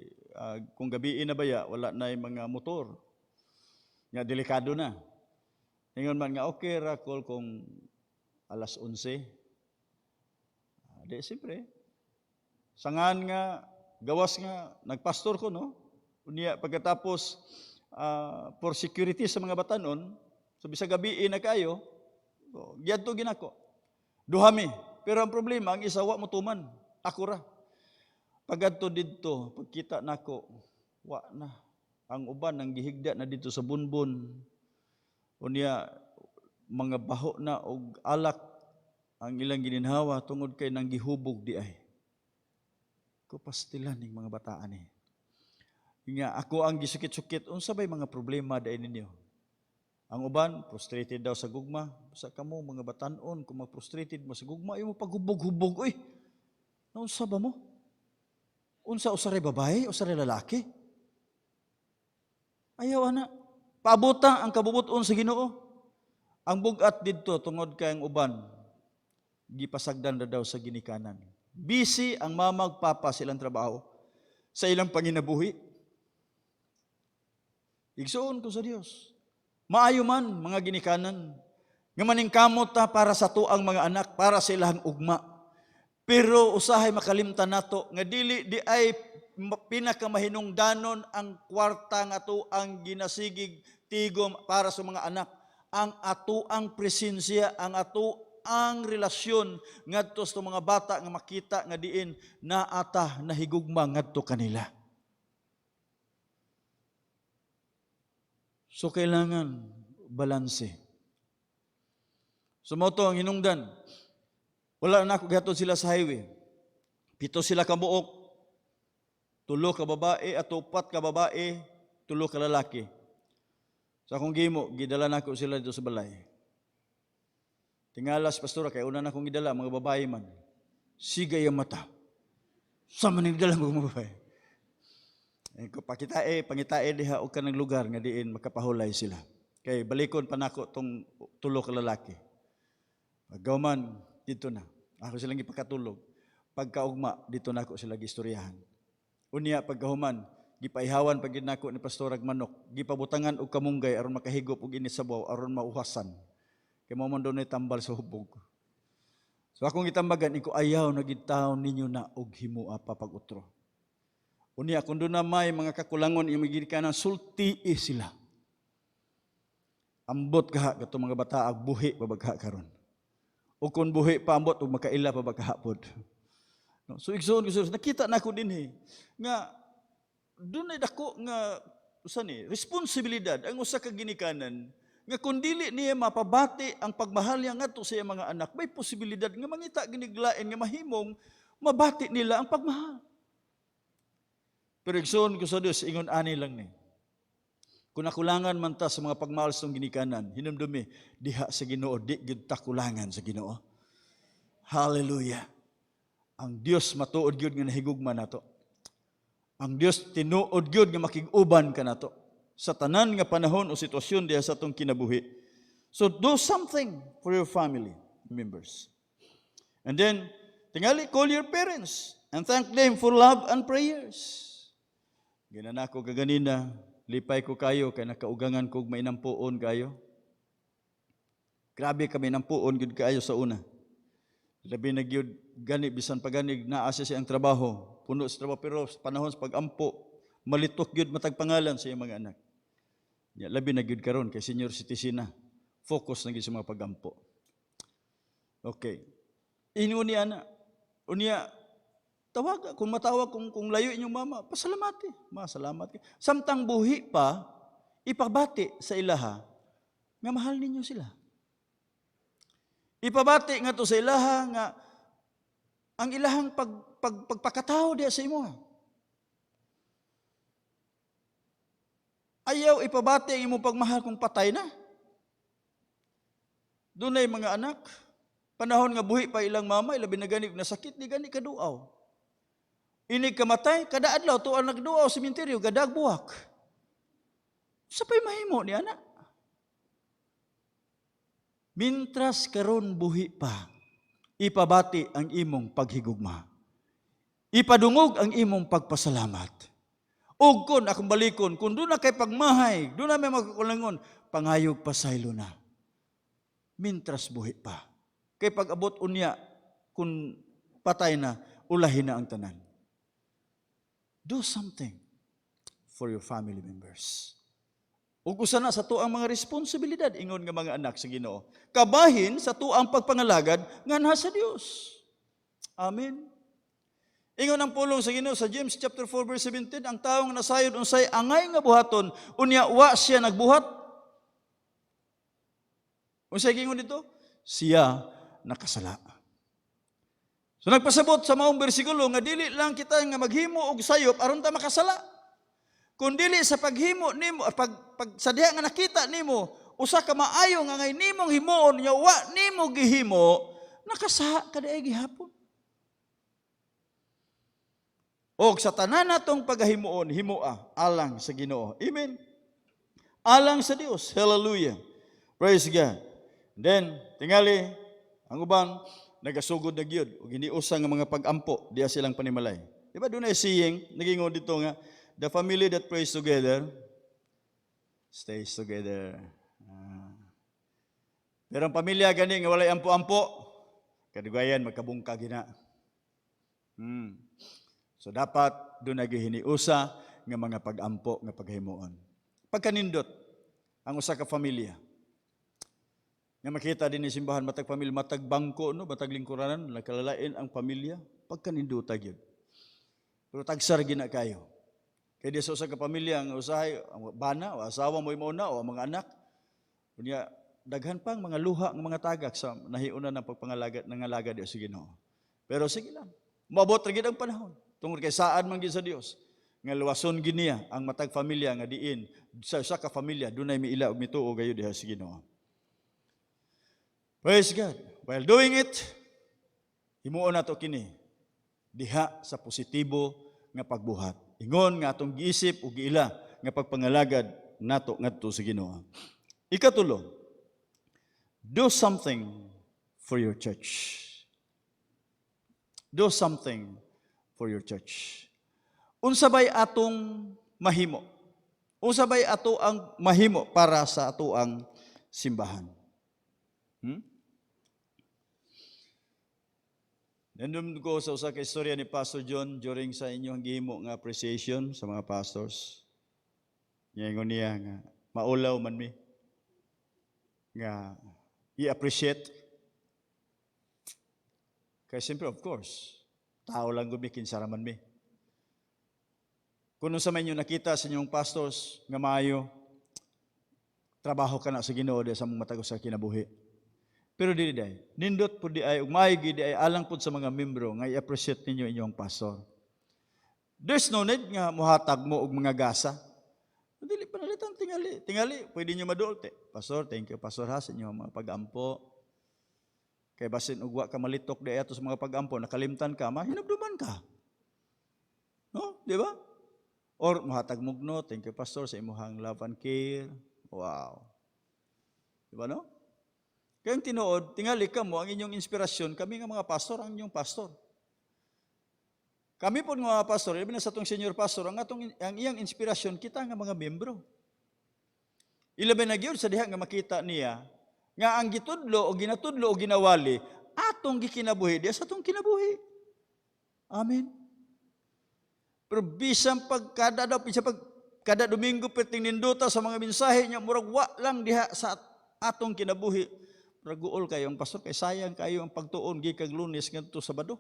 kung gabi na baya wala nay mga motor. Nga delikado na. Ingon man nga okay ra call kung alas 11. Di siyempre. Sangan nga gawas nga nagpastor ko no. Unya pagkatapos for security sa mga batanon, so bisag gabi na kayo, giadto ginako. Duhami. Pero ang problema, ang isa wa mo tuman. Ako ra. Pagadto didto, pagkita nako, wa na. Ang uban ang gihigda na dito sa bunbun. Unya mga baho na og alak ang ilang gininhawa tungod kay nang gihubog di ay. Kupastilan ning mga bataan ni. Nga ako ang gisukit-sukit unsa bay mga problema daay ninyo? Ang uban frustrated daw sa gugma. Sa kamo mga batan-on kung ma-frustrated mo sa gugma, imo paghubog-hubog oy. Naunsa ba mo? Unsa usaray babae, usaray lalaki? Ayaw ana. Paabuta ang kabubuton sa Ginoo. Ang bugat didto tungod kay ang uban gipasagdan na daw sa ginikanan. Busy ang mama ug papa sa ilang trabaho, sa ilang panginabuhi. Igsuon ko sa Dios. Maayo man mga ginikanan nga maningkamot ta para sa tuang mga anak, para sa ilang ugma. Pero usahay makalimtan nato nga dili di ay pinakamahinungdanon ang kwarta nga tuang ginasigig tigom para sa mga anak. Ang atuang presensya, ang atuang relasyon ngadto sa mga bata nga makita nga diin naata nahigugma ngadto kanila. So kailangan balanse. Sumoto ang hinungdan. Wala na ako gihatod sila sa highway. 7 sila ka buok. 3 ka babae at 4 ka babae, 3 ka lalaki. Sa akong gimo, gidala na ako sila dito sa balay. Tingalas, pastora, kaya una na akong gidala, mga babae man. Sigay ang mata. Sa maning dala mga babae. Pangitae diha o ka ng lugar nga diin makapahulay sila. Kay balikon pa nako tong 3 ka lalaki. Pagkauman, dito na. Ako silang ipakatulog. Pagkaugma, dito na ako sila gistoryahan. Unya, pagkahuman, gipaihawan pag ginako ni pastorag manok, gipabutangan og kamunggay aron makahigop og init sabaw aron mauhasan. Kay mo man dunay tambal sa hubog. So akong gitambagan, iko ayaw na gitawon ninyo na og himua pa pag-utro. Unya, kung doon na may mga kakulangon, imigiri ka ng sulti sila. Ambot kaha, kato mga bata, buhi pabagha karon. O kung buhi pa ambot, o makaila pabagkahapod. No? So, igsoon ko sa nakita na ako din nga, doon ay dako nga, responsibilidad, ang usa ka ginikanan, nga kung dili niya mapabati ang pagmahal niya ngadto sa iyang mga anak, may posibilidad nga mangita giniglain nga mahimong mabati nila ang pagmahal. Pero igsoon ko sa Dios, ingon ani lang ni. Kung nakulangan man ta sa mga pagmahal sa ginikanan, hinumdumi, diha sa Ginoo, di gyud ta kulangan sa Ginoo. Hallelujah. Ang Dios matuod gyud nga nahigugma nato. Ang Dios tinuod gyud nga makig-uban ka nato sa tanan nga panahon o sitwasyon diha sa atong kinabuhi. So do something for your family members. And then, tingali, call your parents and thank them for love and prayers. Ginanako kaganina, lipay ko kayo, kaya nakaugangan ko mainampuon kayo. Grabe kami nampuon, gud kayo sa una. Labi na gyud gani, bisan paganig, naasa siya ang trabaho, puno sa trabaho, pero sa panahon sa pag-ampo, malitok gyud matag pangalan sa iyang mga anak. Labi na gyud karon kay senior citizen na, focus na gyud sa mga pag-ampo. Okay. Inuni ana, unya, tawag, kung matawag, kung layo inyong mama, pasalamati. Masalamat. Samtang buhi pa, ipabati sa ilaha, nga mahal ninyo sila. Ipabati nga to sa ilaha, nga ang ilahang pagpakatao diya sa imo. Ayaw ipabati ang imong pagmahal kung patay na. Doon ay mga anak, panahon nga buhi pa ilang mama, ilabi na ganig na sakit, di gani kaduaw. Inig kamatay, kada adlaw tuan nagduaw sa sementeryo, gadag buwak. Sapay mahimo ni anak. Mintras karon buhi pa, ipabati ang imong paghigugma. Ipadungog ang imong pagpasalamat. Ug kun akong balikon, kung doon na kay pagmahay, doon na may magkakulangon, pangayog pasaylo na. Mintras buhi pa. Kay pag-abot unya, kung patay na, ulahin na ang tanan. Do something for your family members. Ug usa na sa tuang mga responsibilidad ingon nga mga anak sa Ginoo. Kabahin sa tuang pagpangalagad nganha sa Dios. Amen. Ingon ang pulong sa Ginoo sa James chapter 4 verse 17, ang taong nasayod unsay angay nga buhaton, unya wa siya nagbuhat. Unsay gingon dito? Siya nakasala. So nagpasabot sa maong bersikulo nga dili lang kita nga maghimo og sayop aron ta makasala. Kung dili sa paghimo nimo pag sa diha nga nakita nimo usa ka maayo nga ngay nimong himuon nya wa nimo gihimo, nakasaha ka daay gihapon. Og sa tanan natong pagahimuon, himoa alang sa Ginoo. Amen. Alang sa Dios. Hallelujah. Praise God. Then tingali ang uban, nagasugod na gyud ug hiniusa nga mga pag-ampo diya silang panimalay. Di ba dunay saying nagingon dito nga the family that prays together stays together. Pero ang pamilya gani nga walay ampo-ampo, kadugayan magkabungka gina. So dapat doon naghihiniusa nga mga pag-ampo nga paghimuon. Pagkanindot ang usa ka pamilya. Nga makita din ni simbahan matag pamilya, matag bangko no, matag lingkuranan, nakalalain ang pamilya, pagkanindot gyud. Pero tagsar gina kayo. Kaya di sa usa ka pamilya ang usahay ang bana o asawa mo imuna o mga anak. Kunya daghan pang mga luha ng mga tagak sa nahiuna ng pagpangalagad ng alaga di sa Ginoo. Pero sige lang. Moabot ra gid ang panahon. Tungod kay saan man gid sa Dios nga luwason gid niya ang matag pamilya nga diin sa usa ka pamilya dunay miila ug mituo gayud diha sa Ginoo. Praise God. While doing it, himuon nato kini diha sa positibo nga pagbuhat. Ingon nga atong giisip ug giila nga pagpangalagad nato ngadto sa Ginoo. Ikatulo, do something for your church. Do something for your church. Unsa bay atong mahimo? Unsa bay ato ang mahimo para sa ato ang simbahan? Nandun ko sa usa ka istorya ni Pastor John during sa inyong gihimo nga appreciation sa mga pastors. Ingon niya nga maulaw man mi nga i-appreciate. Kaya siyempre, of course, tao lang gumikin saraman mi. Kung sa man yung nakita sa inyong pastors nga maayo, trabaho ka na sa Ginoo sa mong matagos sa kinabuhi. Pero di ay, nindot po di ay, umaygi di ay, alang po sa mga membro nga i-appreciate ninyo inyong pastor. There's no need nga muhatag mo og mga gasa. Dili panalitan tingali, pwede nyo madulte. Pastor, thank you, Pastor ha, sa inyong mga pag-ampo. Kaya basin ugwa ka malitok di ato sa mga pag-ampo, nakalimtan ka, mahinabduman ka. No? Di ba? Or muhatag mugno, thank you, Pastor, sa imuhang love and care. Wow. Di ba no? Kaya ang tinuod, tingali ka mo, ang inyong inspirasyon, kami nga mga pastor, ang inyong pastor. Kami po mga pastor, ibig na sa itong senior pastor, ang iyang inspirasyon, kita nga mga membro. Ilabay na gyud sa diha nga makita niya, nga ang gitudlo o ginatudlo o ginawali, atong gikinabuhi, diya sa atong kinabuhi. Amen. Pero bisang kada Domingo perting ninduta sa mga mensahe niya, murag wa lang diha sa atong kinabuhi. Raguol kayo ang pastor, kay sayang kayo ang pagtuon gikag Lunes ngadto Sabado.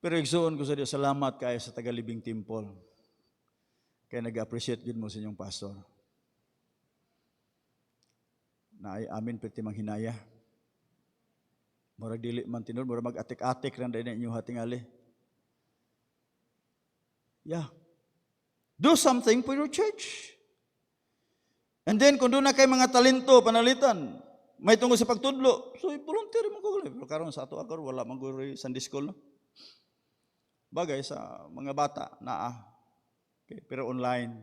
Pero igsoon ko sa Dios, salamat kayo sa Tagalibing Temple. Kaya nag-appreciate gid mo sa inyong pastor. Na ay amin piti manghinaya. Murag dili man tinud, murag mag-atik-atik lang dahil na inyong hatingali. Yeah. Do something for your church. And then, kung doon na kayo mga talento, panalitan, may tungkol sa pagtudlo, so volunteer mo ko. Pero karon sa ato agor, wala man ko Sunday school, no? Bagay sa mga bata, okay, pero online.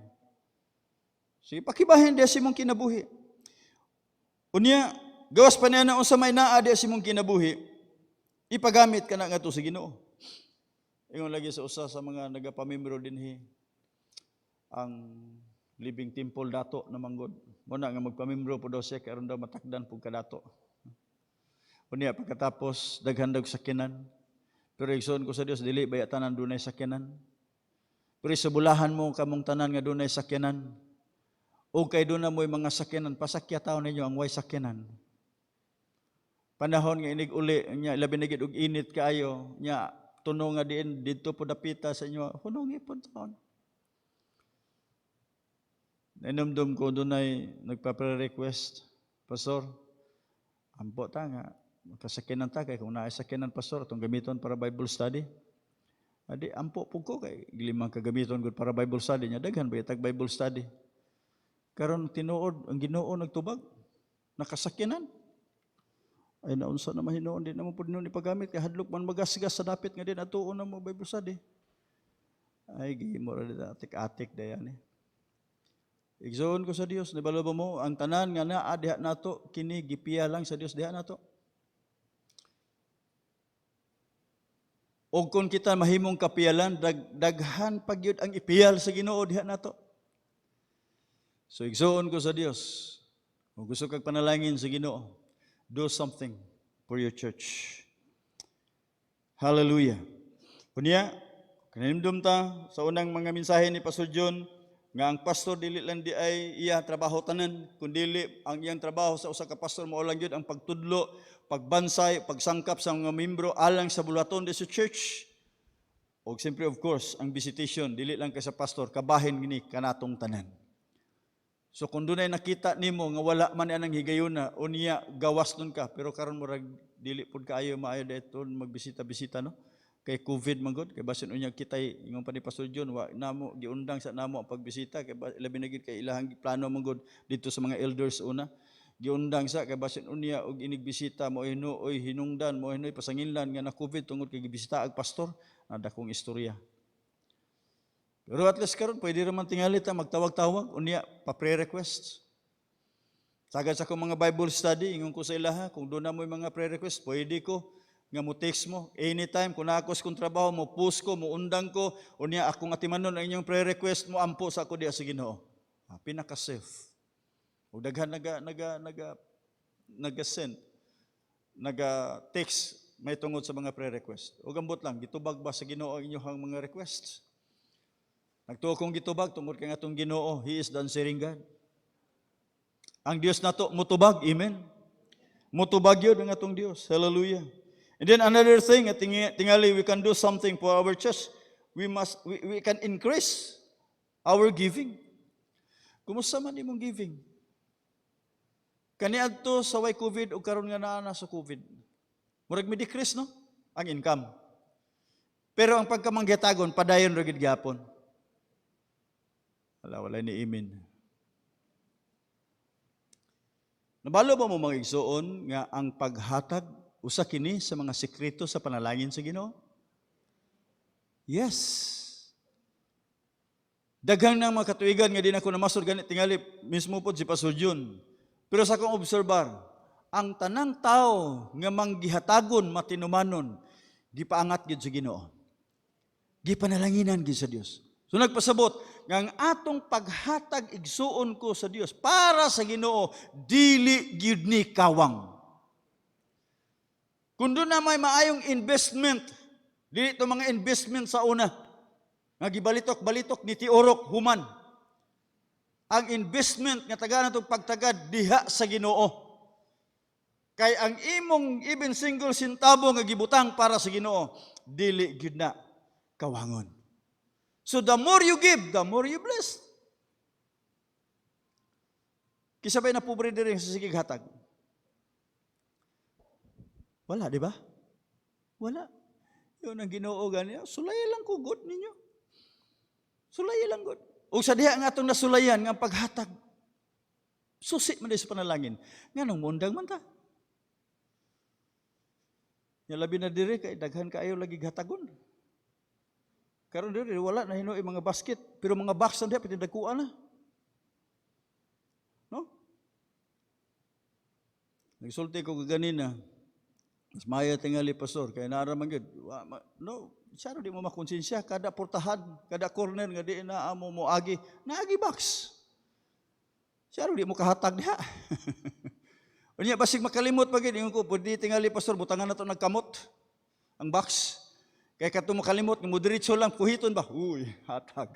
Sige, pakibahin diya si mong kinabuhi. Unya, gawas pa niya na sa may naa diya si mong kinabuhi, ipagamit ka na nga ito sa Ginoo. Ingon lagi sa usa sa mga nagapamembro dinhi ang Living Temple dato na manggod. Muna nga magpamembro po daw siya, kaya daw matakdan po kadato. Unya, pagkatapos, daghan dag sakinan. Pero igsoon ko sa Dios, dili baya tanan dunay sakinan. Pero isabulahan mo kamong tanan nga dunay sakinan. O kay doon na mo'y mga sakinan, pasakya tao ninyo ang way sakinan. Panahon nga inig uli, nya labi na gid og init kaayo, nya tuno nga diin didto po dapita sa inyo, hunong ipon taon. Nainumdum ko doon ay nagpa-request, Pastor, ampo ta nga, kasakinan ta, kay kung naisakinan, Pastor, itong gamiton para Bible study. Adi, ampo po ko, kay limang kagamiton ko para Bible study niya, daghan ba itag Bible study. Karon tinuod, ang Ginoo nagtubag, nakasakinan. Ay naunsa na mahinoon, di naman po nun ipagamit, kay hadlok man magasgas sa dapit nga din, atuon na mo Bible study. Ay, gihimo rin atik-atik dayan eh. Igsoon ko sa Dios, nabalo ba mo ang tanan nga naa diha nato kini gipiya lang sa Dios diha nato. O kung kita mahimong kapiyalan, daghan pagyud ang ipiyal sa Ginoo diha nato. So igsoon ko sa Dios, kung gusto kag panalangin sa Ginoo, do something for your church. Hallelujah. Kunya, kanindom ta sa unang mga mensahe ni Pastor John, nga ang pastor dili lang di ay iya trabaho tanan, kundi ang iyang trabaho sa usa ka pastor mao lang gyud ang pagtudlo, pagbansay, pagsangkap sa mga membro alang sa bulaton di sa church. O siyempre of course, ang visitation dili lang kay sa pastor, kabahin gini kanatong tanan. So kung dunay nakita nimo nga wala man anang higayuna, unya gawas nun ka, pero karon murag dili pud kaayo maayo dayton magbisita-bisita no. Kay COVID man gud, kay basin unya kitay ingon pa ni Pastor John, wa namo giundang sa namo ang pagbisita kay labi na gid kay ilahang plano man gud dito sa mga elders una. Giundang sa kay basin unya og inigbisita mo hinuoy hinungdan mo hinuoy pasanginlan nga na COVID tungod kay gibisita ag pastor, nada kong istorya. Pero at least karon pwede ra man tingali ta magtawag-tawag unya pa pre-request. Sagad sa akong mga Bible study ingon ko sa ilaha kung do na mo mga pre-request, pwede ko nga mo text mo anytime kung naakos kong trabaho mo post ko mo undang ko unya akong atimanon ang inyong pre-request mo ampo sa ako diha sa Ginoo. Pinaka safe. Ug daghan naga-send naga-text may tungod sa mga pre-request. Ug ambot lang gitubag ba sa Ginoo ang inyong mga requests? Nagtuo kong gitubag tungod kay atong Ginoo, He is the answering God. Ang Dios nato mutubag, amen. Mutubag yun ang atong Dios. Hallelujah. And then another thing, tingali we can do something for our church. We can increase our giving. Kumusta man imong giving? Kaniadto sa way COVID o karon nga naa sa COVID. Murag mi decrease no ang income. Pero ang pagkamanggatagon padayon ra gid gyapon. Wala ni amen. Nabalo ba mo mga igsoon nga ang paghatag usa kini sa mga sekreto sa panalangin sa Ginoo? Yes. Daghang na mga katuigan nga din ako namasod ganit tingali mismo pod si Pastor John. Pero sa akong obserbar, ang tanang tao nga manggihatagon matinumanon gipaangat gid sa Ginoo. Gipanalanginan gid sa Dios. So nagpasabot nga ang atong paghatag igsuon ko sa Dios para sa Ginoo dili gyud ni kawang. Kung doon na may maayong investment, dili ito mga investment sa una, nga gibalitok-balitok ni tiorok human. Ang investment nga taga natong pagtagad diha sa Ginoo. Kay ang imong even single centavo nga gibutang para sa Ginoo, dili gyud na kawangon. So the more you give, the more you bless. Kisabay na pobre diri sa sigig hatag. Wala, di ba? Wala. Yun ang Ginoo ganiya. Sulay lang ko good ninyo. Sulay lang good. O sa diha nga itong nasulayan nga paghatag. Susi man sa panalangin. Nga nung mundang man ta. Nga labi na diri kay daghan kaayo lagi hatagon. Karon diri wala na hinuoy mga basket, pero mga box na diha pitidagkuan na. No? Nagsulti ko ganina. Mas maya tingali pastor kay naraman gid. No, siya di mo makonsensya kada portahan, kada corner nga di na amo mo agi, naagi box. Siya di mo kahatag diha. Unya basig makalimot pa gid ingon ko, pwede tingali pastor butangan nato nagkamot ang box. Kaya katong makalimot, mo diretso lang, puhiton ba? Uy, hatag.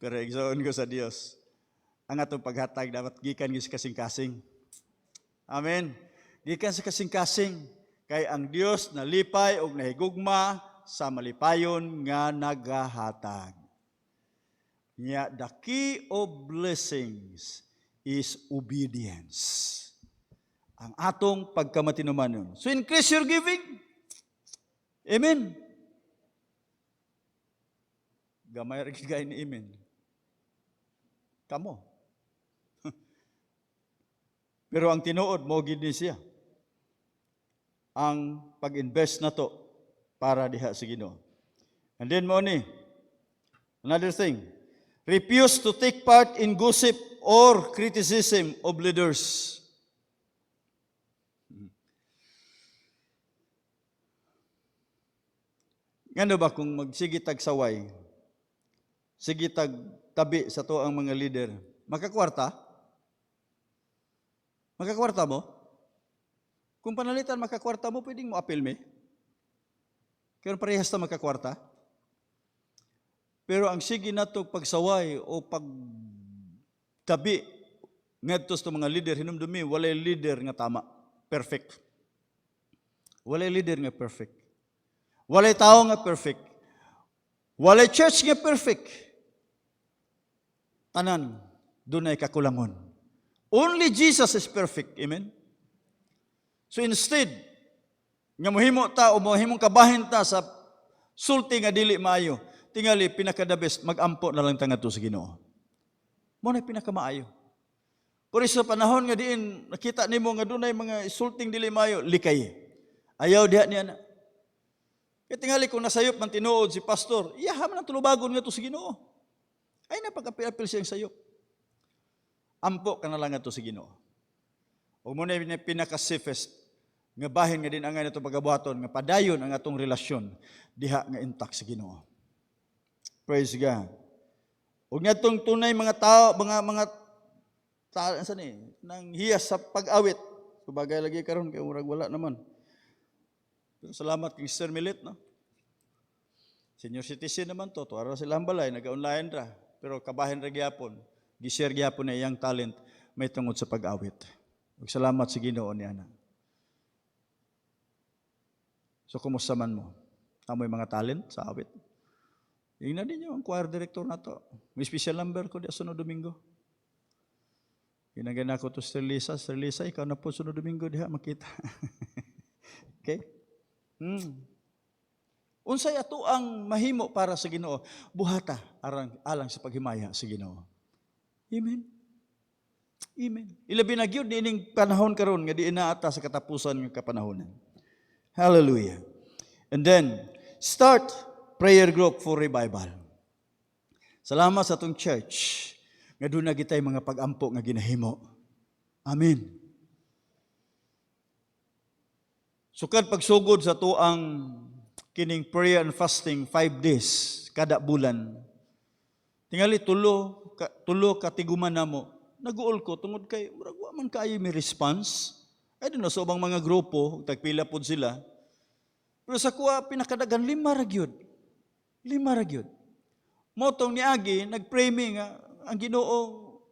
Pero igsoon ko sa Dios, ang atong paghatag dapat gikan sa kasing-kasing. Amen. Gikan sa kasing-kasing, kay ang Dios nalipay og nahigugma sa malipayon nga nagahatag. Nya the key of blessings is obedience. Ang atong pagkamatinumanon. So increase your giving. Amen. Gamay rin gaya ni amen. Kamo. Pero ang tinuod mo gid ni siya. Ang pag-invest na to para diha sa Ginoo. And then mo ni another thing. Refuse to take part in gossip or criticism of leaders. Ngano ba kung magsige tag saway, sige tag tabi sa to ang mga leader, makakwarta? Makakwarta mo? Kung panalitan makakwarta mo, pwedeng mo apil me. Kaya parehas na makakwarta. Pero ang sige nato pagsaway o pagtabi ngadto sa mga leader, hinumdumi, walay leader nga tama, perfect. Walay leader nga perfect. Walay tao nga perfect. Walay church nga perfect. Tanan, dunay kakulangon. Only Jesus is perfect. Amen? So instead, nga mohimo ta o mohimong kabahin ta sa sulti nga dili maayo, tingali pinaka-the best, mag-ampo na lang tangadto sa Ginoo. Mo na pinaka-maayo. Pero sa panahon nga diin, nakita nimo nga dunay mga sulting dili maayo, likay. Ayaw diha niya na. Kaya tingali kung nasayop man tinuod si pastor, iyahaman ang tulubagon nga to sa Ginoo. Ay napag-apil-apil siyang sayop. Ampo ka na lang nga to sa Ginoo. O muna yung pinaka-safest nga bahin nga din ang nga itong pagabuhaton, nga padayon ang atong relasyon, diha nga intact sa Ginoo. Praise God. O nga itong tunay mga tao, mga saan nang hiyas sa pag-awit. Subagay lagi karon kay murag wala naman. Pero salamat kay Sir Milit, no? Senior citizen naman to, ara silang balay, nag-online ra. Pero kabahin ra gyapon, gi-share gyapon na iyang talent may tungod sa pag-awit. Ug salamat sa Ginoo niana. So kumusta man mo? Amoy mga talent sa awit. Ingnan ninyo ang choir director nato. May special number ko di sunod Domingo. Ginagana ko to Sir Lisa, ikaw na po sunod Domingo diha makita. Okay? Unsay ato ang mahimo para sa Ginoo? Buhata alang sa paghimaya sa Ginoo. Amen. Amen. Ilabi na gyud niining panahon karon nga di inaata sa katapusan nga kapanahonan. Hallelujah. And then start prayer group for revival. Salamat sa atong church nga doon na gitay mga pag-ampo nga ginahimo. Amen. Sukad pagsugod sa tuang kining prayer and fasting 5 days kada bulan. Tingali tulo katiguman namo. Naguol ko tungod kay murag wa man kaayo may response. I don't know sa ubang mga grupo, tagpila pod sila. Pero sa kuha pinakadagan 5 ra gyud. 5 ra gyud. Motong niagi nagpray mi nga ang Ginoo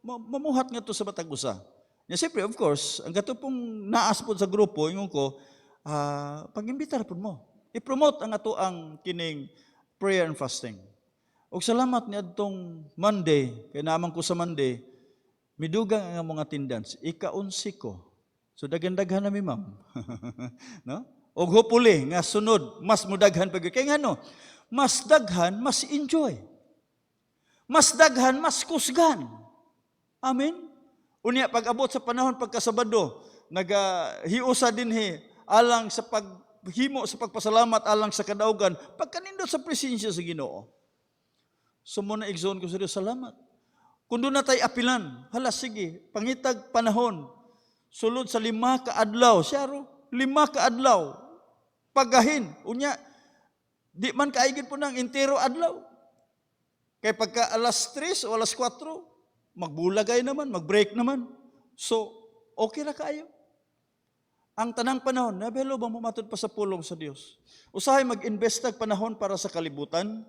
mamuhat nga to sa batag usa. Ya siyempre of course, ang gato pong naas pod sa grupo ingon ko, pag-imbitar pod mo. I-promote ang ato ang kining prayer and fasting. Og salamat ni adtong Monday, kay naman ko sa Monday, midugang ang mga attendance, ika-11 ko. So daghan-daghan na mi ma'am. No? Og hopefully nga sunod mas mudaghan pag kay ngano? Mas daghan, mas enjoy. Mas daghan, mas kusgan. Amen. Unya pag abot sa panahon pagkasabado, nagahiusa dinhi alang sa paghimo sa pagpasalamat alang sa kadaugan, pagkanindot sa presensya sa Ginoo. So muna exone ko sa Dios, salamat. Kung doon na tayo apilan, hala sige, pangitag panahon, sulod sa 5 ka adlaw, syaro, 5 ka adlaw, pagahin, unya, di man kaigid po ng entero adlaw. Kaya pagka alas 3 o alas 4, magbulagay naman, mag-break naman. So, okay na kayo. Ang tanang panahon, nabelo bang mamatod pa sa pulong sa Dios? Usahay mag-invest tag panahon para sa kalibutan,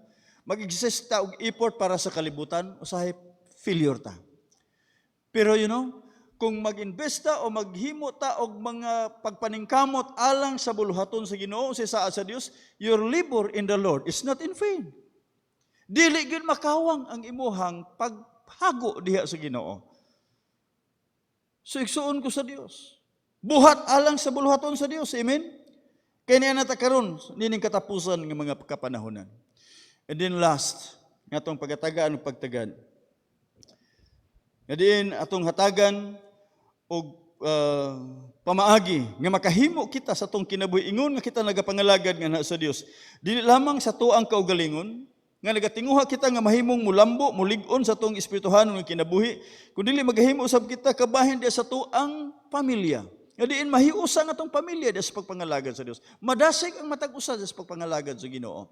mag-exist ta og effort para sa kalibutan, usahay failure ta. Pero kung mag-invest ta o maghimo ta og mga pagpaningkamot alang sa buluhaton sa Ginoo sa Dios, your labor in the Lord is not in vain. Dili gyud makawang ang imuhang paghago diha sa Ginoo. So igsuon ko sa Dios. Buhat alang sa buluhaton sa Dios. Amen? Kaya niya natakaroon, nining katapusan ng mga kapanahonan. And then last, atong pagatagaan o pagtagan. Nga diin atong hatagan o pamaagi nga makahimo kita sa atong kinabuhi. Ingon nga kita nagapangalagad nga sa Dios. Dili lamang sa tuang kaugalingon, nga nagatinguha kita nga mahimong mulambo, mulig-on sa tong espirituhanon nga kinabuhi, kun dili magahimo usab kita kabahin diha sa tuang pamilya. Nga diin mahiusa nga tong pamilya diha sa pagpangalagad sa Dios. Madasig ang matag usa sa pagpangalagad sa Ginoo.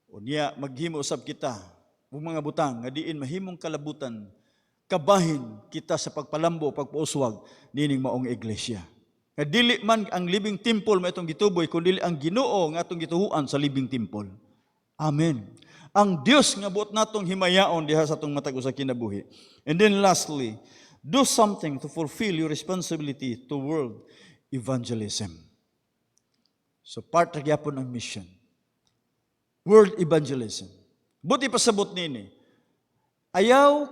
Unya maghimo usab kita ug mga butang nga diin mahimong kalabutan, kabahin kita sa pagpalambo, pagpauswag nining maong iglesia. Nga dili man ang living temple mo itong gituboy, kundi ang Ginoo nga atong gituhuan sa living temple. Amen. Ang Dios nga buot natong himayaon diha sa atong matag usa kinabuhi. And then lastly, do something to fulfill your responsibility to world evangelism. So part ra gyapon ang mission. World evangelism. Buti pasabot nini. Ayaw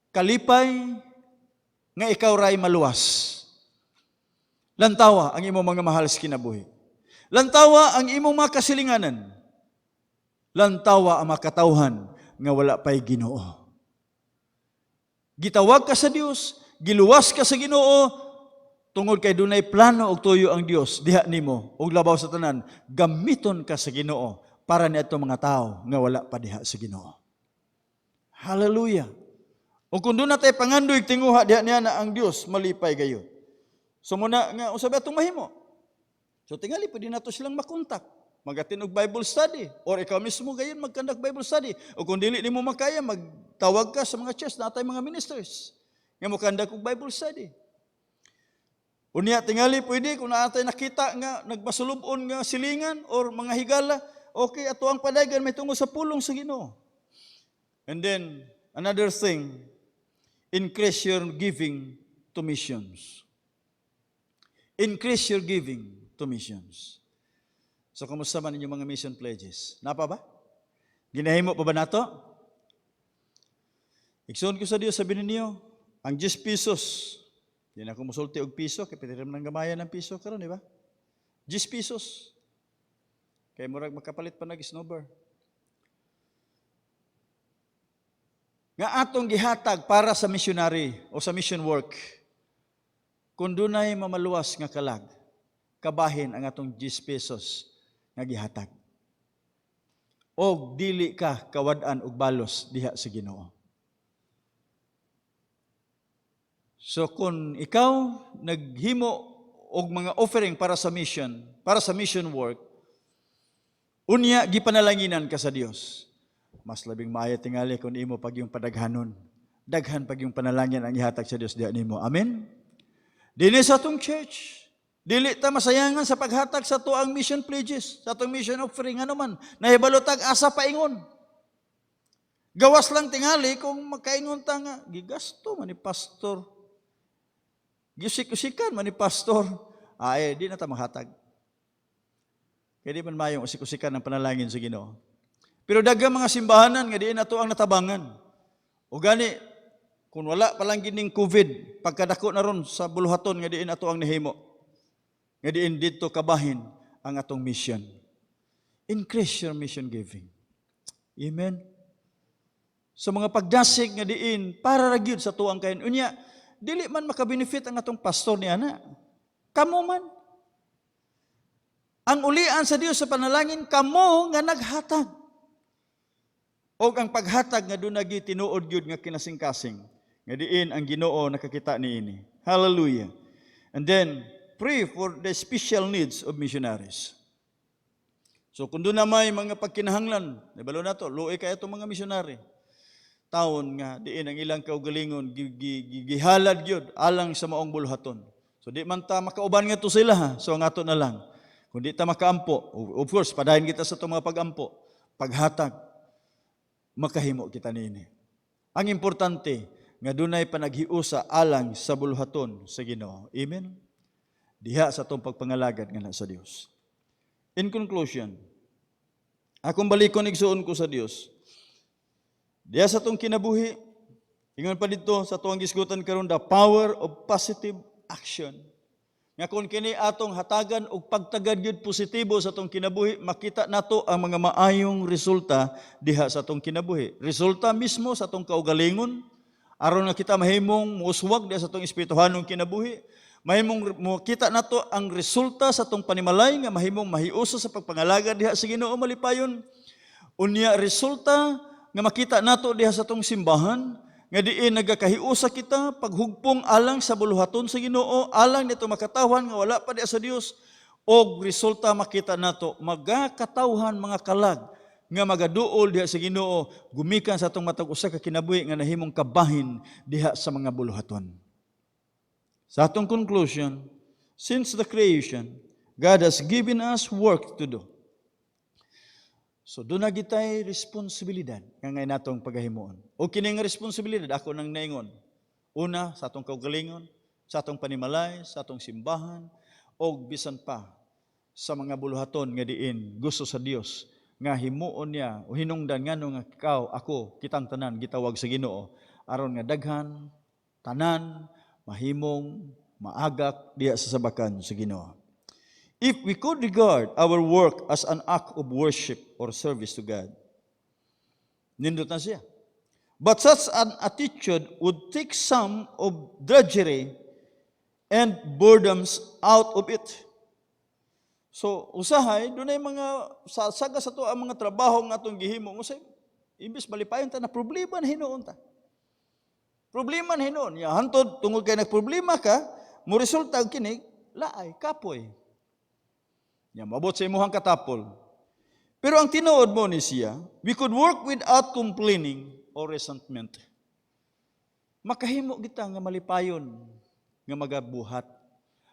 kalipay nga ikaw ray maluwas. Lantawa ang imong mga mahal sa kinabuhi. Lantawa ang imong mga kasilinganan. Lantawa ang makatawhan nga wala pay Ginoo. Gitawag ka sa Dios, giluwas ka sa Ginoo, tungod kay dunay plano og tuyo ang Dios diha nimo ug labaw sa tanan, gamiton ka sa Ginoo para niadto mga tao nga wala pa diha sa Ginoo. Hallelujah. O kung doon natay pangandoy tinguha diha niya na ang Dios malipay gayo. So muna nga usabi atong mahimo. So tingali pwede nato silang makontak. Magatin og Bible study or ikaw mismo gayon magkandak Bible study. O kung dili nimo makaya magtawag ka sa mga church natay mga ministers nga mokandak og Bible study. Unya tingali pwede kung naatay nakita nga nagmasulubon nga silingan or mga higala, okay ato ang padagan may tungod sa pulong sa Ginoo. And then another thing, increase your giving to missions. Increase your giving to missions. So, kamusta man inyong mga mission pledges? Napa ba? Ginahimo pa ba nato? Igsoon ko sa Dios, sabi ninyo, ang 10 pesos, hindi na ako musulti og piso, kaya pitiram ng gamayan ng piso karon, di ba? 10 pesos. Kaya murag makapalit pa nag-snowbar. Nga atong gihatag para sa missionary o sa mission work, kung dunay mamaluwas nga kalag, kabahin ang atong 10 pesos nga gihatag. Og dili ka kawad-an og balos diha sa Ginoo. So kung ikaw naghimo og mga offering para sa mission work, unya gipanalanginan ka sa Dios. Mas labing maayo tingali kung imo pag yung padaghanon. Daghan pag yung panalangin ang ihatag sa Dios diha nimo. Amen. Dinhi sa atong church, dili ta masayangan sa paghatag sa tuang mission pledges, sa atong mission offering, ano man, nahibalotag asa paingon. Gawas lang tingali kung magkaingon ta nga, gigasto man ni pastor. Gisik-usikan man ni pastor. Ay, di na ta maghatag. Kaya di man mayong usik-usikan ng panalangin sa Ginoo. Pero daghang mga simbahanan nga diin ato ang natabangan. O gani, kung wala palang gining COVID, pagkadako na ron sa buluhaton nga diin ato ang nahimo. Nga diin dito kabahin ang atong mission. Increase your mission giving. Amen. Sa mga pagdasig nga diin, para ra gyud sa tuang kain. Unya, dili man makabenefit ang atong pastor ni ana. Kamo man. Ang ulian sa Dios sa panalangin, kamo nga naghatag. O ang paghatag nga doon nagi tinuod gyud nga kinasing-kasing. Nga diin ang Ginoo nakakita niini. Hallelujah. And then, pray for the special needs of missionaries. So kung doon na may mga pagkinahanglan, nabalo na to, luoy kaya itong mga missionary. Taon nga, diin ang ilang kaugalingon, gihalad gyud alang sa maong buluhaton. So di man ta makauban nga to sila ha, so ang ato na lang. Kung di ta makaampo, of course, padayon kita sa itong mga pagampo, paghatag, makahimo kita niini. Ang importante, nga dunay panaghiusa alang sa buluhaton sa Ginoo. Amen? Diha sa itong pagpangalagad nga na sa Dios. In conclusion, akong balikon igsuon ko sa Dios, diha sa itong kinabuhi, ingon pa dito sa itong gisgutan karon, the power of positive action. Nga kung kini atong hatagan og pagtagad gyud positibo sa atong kinabuhi, makita nato ang mga maayong resulta diha sa atong kinabuhi. Resulta mismo sa atong kaugalingon, aron nga kita mahimong muuswag diha sa atong espirituhanong kinabuhi. Mahimong makita nato ang resulta sa atong panimalay nga mahimong mahiusa sa pagpangalagad diha sa Ginoo malipayon. Unya resulta nga makita nato diha sa tong simbahan nga diin nagakahiusa kita paghugpong alang sa buluhaton sa Ginoo, alang nito makatawhan nga wala pa diha sa Dios, og resulta makita nato magakatawhan mga kalag nga magaduol diha sa Ginoo gumikan sa atong matag usa ka kinabuhi nga nahimong kabahin diha sa mga buluhaton. Sa atong conclusion, since the creation, God has given us work to do. So doon na gitay responsibilidad nga ngay natong pagahimoon. O kining responsibilidad ako nang naingon. Una, sa atong kaugalingon, sa atong panimalay, sa atong simbahan, o bisan pa sa mga buluhaton nga diin gusto sa Dios nga himuon niya o hinungdan ngano nga ikaw, ako, kitang tanan gitawag sa Ginoo aron nga daghan, tanan, mahimong, maagak diha sa sabakan sa Ginoo. If we could regard our work as an act of worship or service to God, nindot na siya. But such an attitude would take some of drudgery and boredoms out of it. So, usahay, doon ay mga saga sa to ang mga trabaho nga itong gihimo. Usay, imbis malipayon ta na problema na hinoon ta. Problema na hinoon. Ya, hantod, tungod kay nagproblema ka, mo resulta ang kinig, laay, kapoy. Yan, mabot sa imuhang katapol. Pero ang tinuod mo ni siya, we could work without complaining or resentment. Makahimo kita nga malipayon nga magabuhat.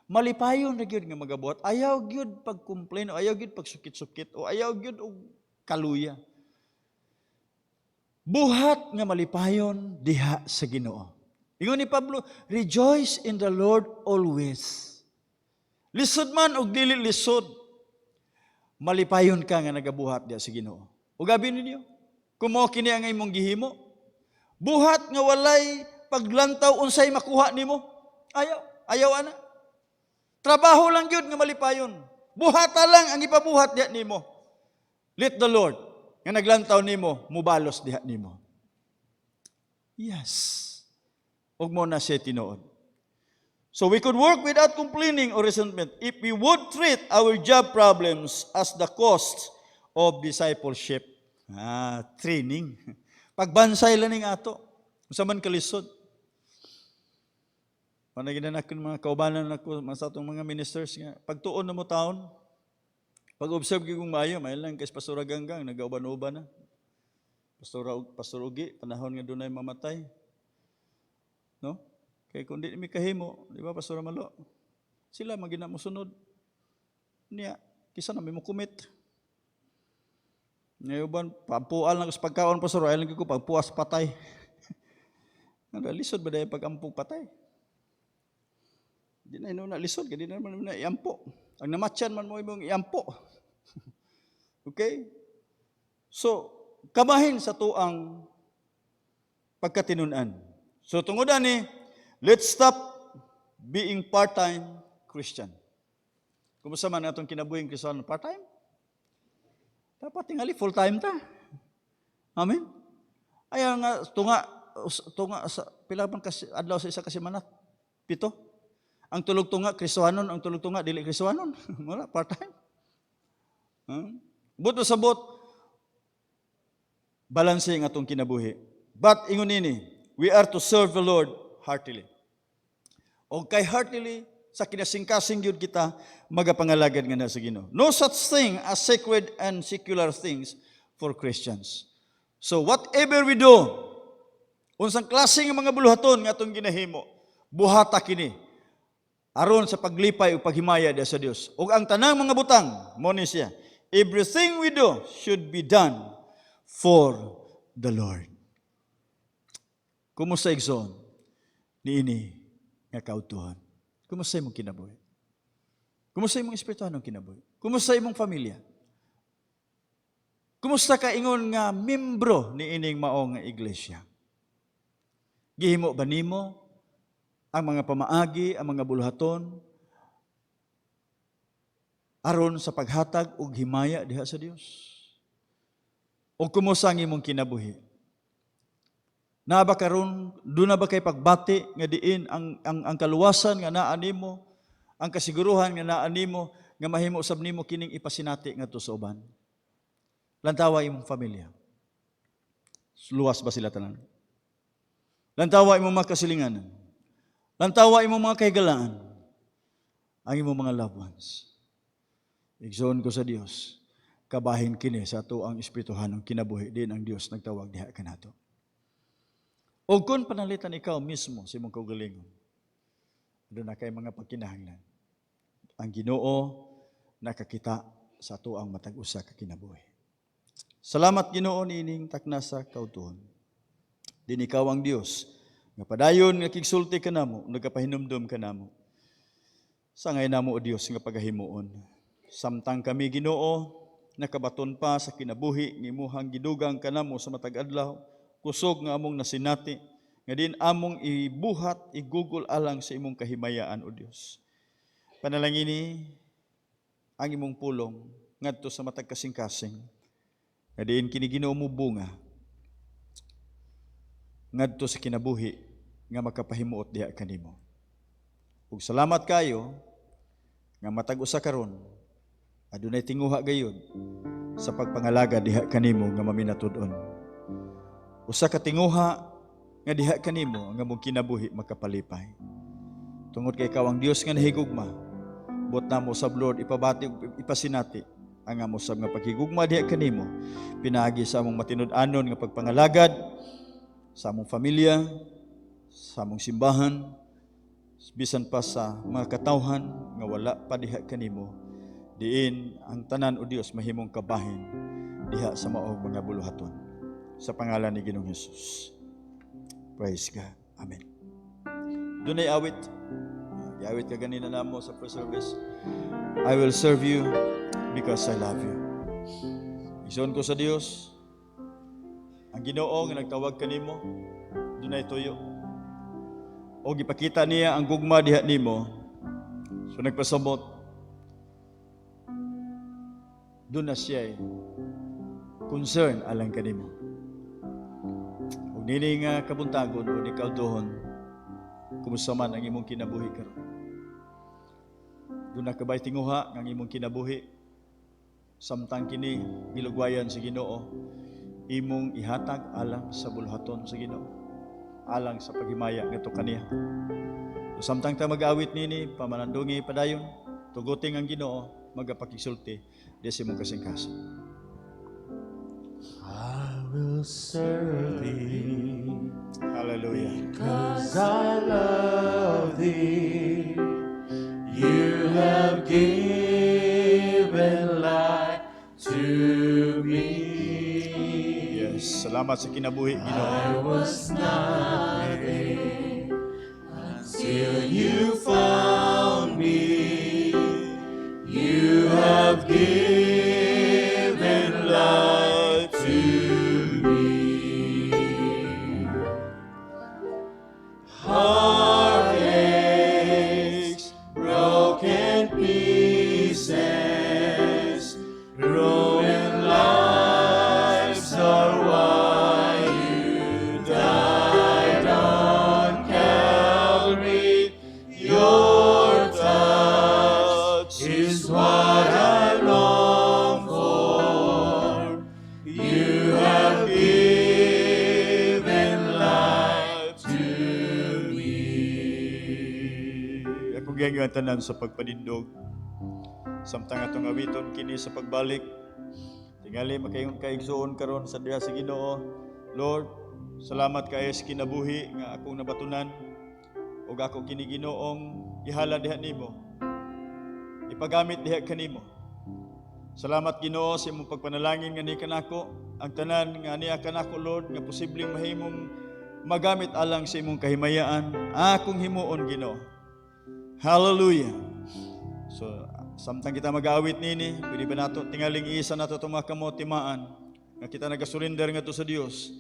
Malipayon na gyud nga magabuhat. Ayaw gyud pag-complain, o ayaw gyud pagsukit-sukit, o ayaw gyud og kaluya. Buhat nga malipayon diha sa Ginoo. Ingon ni Pablo, rejoice in the Lord always. Lisod man og dili lisod. Malipayon ka nga nagabuhat diha sa Ginoo. O gabi ninyo, kumo kini ang imong gihimo, buhat nga walay paglantaw unsay makuha nimo. Ayaw ana. Trabaho lang gyud nga malipayon. Buhata lang ang ipabuhat diha nimo. Let the Lord nga naglantaw nimo mubalos diha nimo. Yes. Og mo na siya tinuod. So we could work without complaining or resentment if we would treat our job problems as the cost of discipleship. Training. Pagbansay lang ning ato. Unsa man kalisod. Panaginan ako ng mga kaubanan ako sa atong mga ministers nga pagtuon na mo taon. Pag-observe gyud kong maayo, may lang kay Pastor Ganggang nagauban-uban na. Pastor Ugi, panahon nga dunay mamatay. No? Kaya kung di mi kahimo, di ba Pastor Malo? Sila magina mo sunod. Niya, kisa na may mo kumit. Ngayon, pampual lang sa pagkaon Pastor, ay lang ko pagpuas patay. Lisod ba dahil pag-ampong patay? Di na ino na lisod, di na naman na iampo. Ang namatyan man mo imong iampo. Okay? So, kamahin sa tuang pagkatinunan. So, tungod ani, let's stop being part-time Christian. Kumusta man atong kinabuhing Kristiyano part-time? Dapat tingali full-time ta. Amen? Ayaw nga, tunga sa pila man kasi adlaw sa isa ka semana? 7. Ang tulog-tunga Kristohanon, ang tulog-tunga dili Kristohanon. Wala part-time. Buto sa bot balanse nga atong kinabuhi. But ingon nini, we are to serve the Lord heartily. O kay heartily, sa kinasingkasing yun kita, magapangalagad nga na sa Ginoo. No such thing as sacred and secular things for Christians. So whatever we do, unsang klase ng mga buluhaton nga atong ginahimo, buhata kini, aron sa paglipay o paghimaya sa Dios. O ang tanang mga butang, mo ni siya, everything we do should be done for the Lord. Kumusta igsoon? Niini nga kautuhan. Kumusta imong kinabuhi? Kumusta imong espirituhanong kinabuhi? Kumusta imong pamilya? Kumusta ka ingon nga membro ni ining maong nga iglesia? Gihimo ba nimo ang mga pamaagi, ang mga buluhaton aron sa paghatag og himaya diha sa Dios? O kumusta ang imong kinabuhi? Na ba karon do na ba kay pagbati nga diin ang kaluwasan nga naa nimo, ang kasiguruhan nga naa nimo nga mahimo usab nimo kining ipasinati ngadto sa uban? Lantawa imong pamilya. Luwas ba sila tanan? Lantawa imong mga kasilinganan. Lantawa imong mga kahigalaan. Ang imong mga loved ones. Igsoon ko sa Dios, kabahin kini sa ato ang espirituhan ng kinabuhi din ang Dios nagtawag diha kanato. O kung panalitan ikaw mismo sa imong kaugalingon, doon na kay mga pagkinahanglan. Ang Ginoo nakakita sa ato ang matag usa ka kinabuhi. Salamat Ginoo nining takna sa kautuhon. Din ikaw ang Dios nga padayon nga kigsulti kanamo, nagapahinumdum kanamo. Sangay namo o Dios nga pagahimuon. Samtang kami Ginoo nakabaton pa sa kinabuhi ni imuhang gidugang kanamo sa matag adlaw, kusog nga among nasinati, nga din among ibuhat, igugol alang sa imong kahimayaan o Dios. Panalangini ang imong pulong ngadto sa matag kasing-kasing, nga diin kini Ginoo mo bunga ngadto sa kinabuhi nga makapahimuot diha kanimo. Ug salamat kayo nga matag usa karon adunay tinguha gayud sa pagpangalaga diha kanimo nga maminatud-on. Usa ka tinguha nga diha kanimo nga mong kinabuhi makapalipay. Tungod kay ikaw ang Dios nga nahigugma, buot namo sab Lord ipabati ug ipasinati ang amo sab nga paghigugma diha kanimo, pinaagi sa among matinud-anon nga pagpangalagad sa among pamilya, sa among simbahan, bisan pa sa mga katawhan nga wala pa diha kanimo. Diin ang tanan o Dios mahimong kabahin diha sa maong mga buluhaton. Sa pangalan ni Ginoong Hesus. Praise God. Amen. Dunay awit. Iawit ka ganina namo sa first service. I will serve you because I love you. Igsoon ko sa Dios, ang Ginoo nga nagtawag kanimo, dunay tuyo. O gipakita niya ang gugma diha nimo. So nagpasabot, doon na siya concern alang kanimo. Ug nini nga kabuntagon o di kalduhon, kumusta man ang imong kinabuhi karon. Doon na kabay tinguha ang imong kinabuhi, samtang kini gilugwayan sa Ginoo, imong ihatag alang sa buluhaton sa Ginoo, alang sa paghimaya ngadto kaniya. So, samtang ta mag-awit nini, pamanandungi padayon, tuguting ang Ginoo, magapakigsulti di sa imong kasing-kasing. I will serve thee. Hallelujah. Because I love thee. You have given life to me. Yes, salamat sa kinabuhi, Ginoo. I was nothing until you found me. You have given life to me. Heartaches, broken pieces, ruined lives are why you died on Calvary. Your touch is what I long for. You have given life to me. Ako gayang yung tanan sa pagpadindog. Samtang atong awiton kini sa pagbalik. Tingali makayong kaigsoon karon sa diha sa Ginoo. Lord, salamat kayo sa kinabuhi nga akong nabatunan. Ug ako kini Ginoong ihala diha nimo. Ipagamit diha kanimo. Salamat Ginoo sa imong pagpanalangin nga ni kanako. Ang tanan nga niya kanako Lord nga posibleng mahimong magamit alang sa imong kahimayaan. Akong himuon Ginoo. Hallelujah. So, samtang kita mag-aawit nini, pwede ba nato tingaling isa nato itong mga kamotimaan nga kita nagasurrender nga to sa Dios.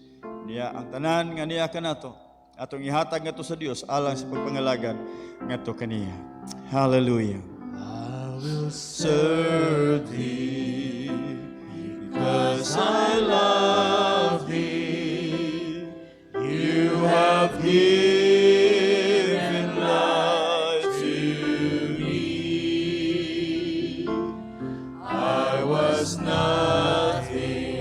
Niya ang tanan nga niya ka nato, atong ihatag nga to sa Dios alang sa pagpangalagan nga to kaniya. Hallelujah. I will serve thee because I love thee. You have given life to me. I was nothing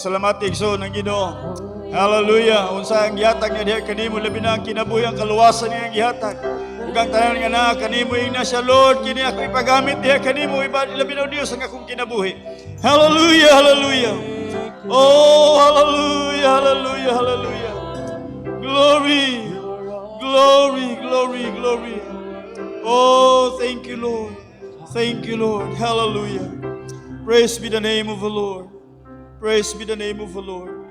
Pasalamati igsoon ang Ginoo. Hallelujah. Unsa ang gihatag niya diha kanimo labi na ang kinabuhi ang kaluwasan niya ang gihatag. Ug ang tanan nga na kanimo ing na siya Lord kini ako ipagamit diha kanimo labi na Dios ang akong kinabuhi. Hallelujah, hallelujah. Oh, hallelujah, hallelujah, hallelujah. Glory, glory, glory, glory. Oh, thank you, Lord. Thank you, Lord. Hallelujah. Praise be the name of the Lord. Praise be the name of the Lord.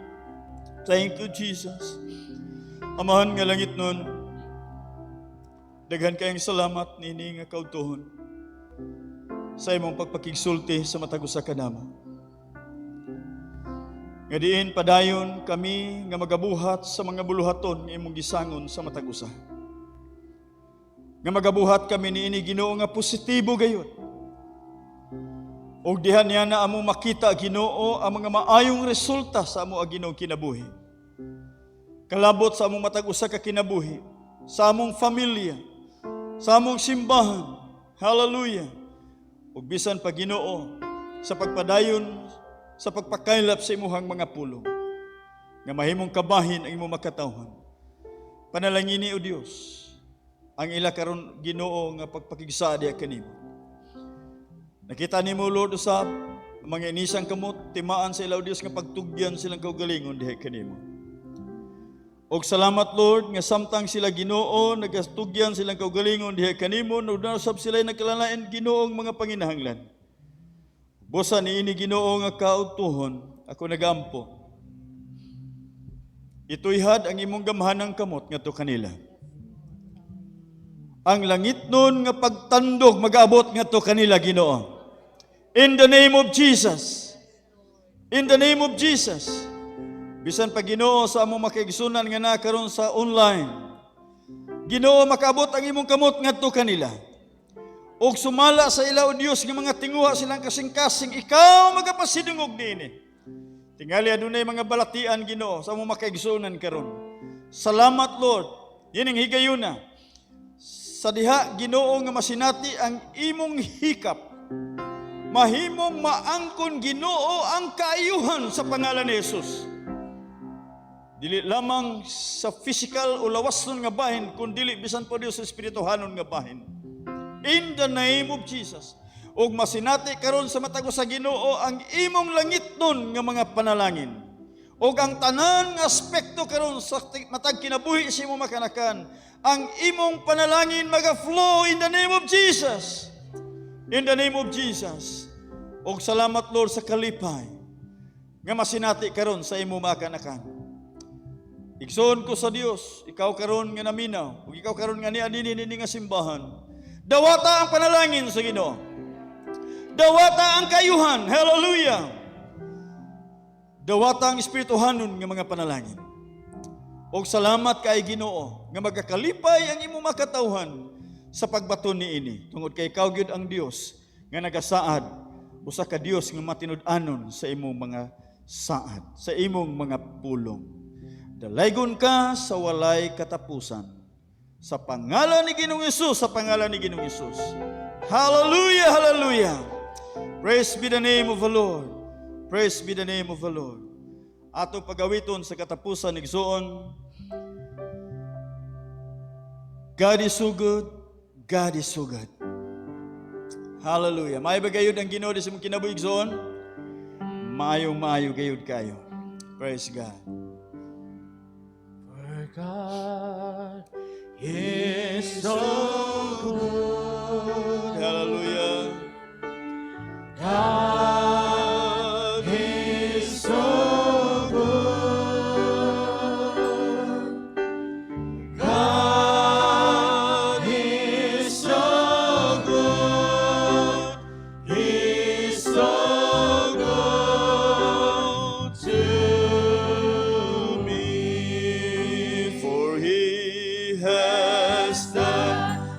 Thank you, Jesus. Amahan nga langit nun, daghan kayong salamat nini nga kautuhon sa imong pagpakigsulti sa matag usa ka namo. Nga diin padayon kami nga magabuhat sa mga buluhaton nga imong gisangon sa matag usa. Nga magabuhat kami niini Ginoo nga positibo gayon. Og diha niya na amo makita Ginoo ang mga maayong resulta sa amo Ginoo kinabuhi. Kalabot sa among matag usa ka kinabuhi, sa among pamilya, sa among simbahan. Hallelujah. Ug bisan pa Ginoo sa pagpadayon sa pagpakaylap sa imuhang mga pulong nga mahimong kabahin ang imong makatawhan. Panalangini o Dios ang ila karon Ginoo nga pagpakigsa diha kanimo. Nakita nimo Lord usab mga inisang kamot timaan sa ilaw Dios nga pagtugyan silang kaugalingon diha kanimo. Og salamat Lord nga samtang sila Ginoo nagatugyan silang kaugalingon diha kanimo nudasab sila nagkalalain Ginoong mga panginahanglan. Busa niini Ginoo nga kautuhon ako nagampo. Ituyhad ang imong gamhanang kamot ngadto kanila. Ang langit nun nga pagtandog mag-abot ngadto kanila Ginoo. In the name of Jesus. In the name of Jesus. Bisan pa Ginoo sa among makaigsunan nga na karon sa online. Ginoo makaabot ang imong kamot ngadto kanila. Og sumala sa ilaw Dios nga mga tinguha silang kasing-kasing ikaw magapasidungog niini. Tingali adunay mga balatian Ginoo sa among makaigsunan karon. Salamat Lord. Yining higayuna. Sa diha Ginoo nga masinati ang imong hikap. Mahimong maangkon Ginoo ang kaayuhan sa pangalan ni Jesus. Dili lamang sa physical o lawason nga bahin, kundi bisan po Dios sa espirituhanon nga bahin. In the name of Jesus. Ug masinati karon sa matag sa Ginoo ang imong langit nun nga mga panalangin. Ug ang tanan nga aspekto karon sa matag kinabuhi sa imong makanakan, ang imong panalangin maga-flow in the name of Jesus. In the name of Jesus. Og salamat Lord sa kalipay nga masinati karon sa imong makanakan. Igsoon ko sa Dios, ikaw karon nga naminaw, ug ikaw karon nga nianini nga simbahan. Dawata ang panalangin sa Ginoo. Dawata ang kayuhan. Hallelujah. Dawata ang espirituhanon nga mga panalangin. Og salamat kay Ginoo nga magakalipay ang imong makatawhan sa pagbaton niini. Tungod kay ikaw gyud ang Dios nga nagasaad usa ka Dios nga matinud-anon sa imong mga saad, sa imong mga pulong. Dalaygon ka sa walay katapusan. Sa pangalan ni Ginoong Hesus, sa pangalan ni Ginoong Hesus. Hallelujah, hallelujah. Praise be the name of the Lord. Praise be the name of the Lord. Ato pagawiton sa katapusan igsoon. God is so good. God is so good. Hallelujah. Maayo ba gayud ang Ginoo sa imong kinabuhi igsoon? Maayo gayud kayo. Praise God. For God is so good. Hallelujah. God is so good. God is so good. He's so good to me. For He has done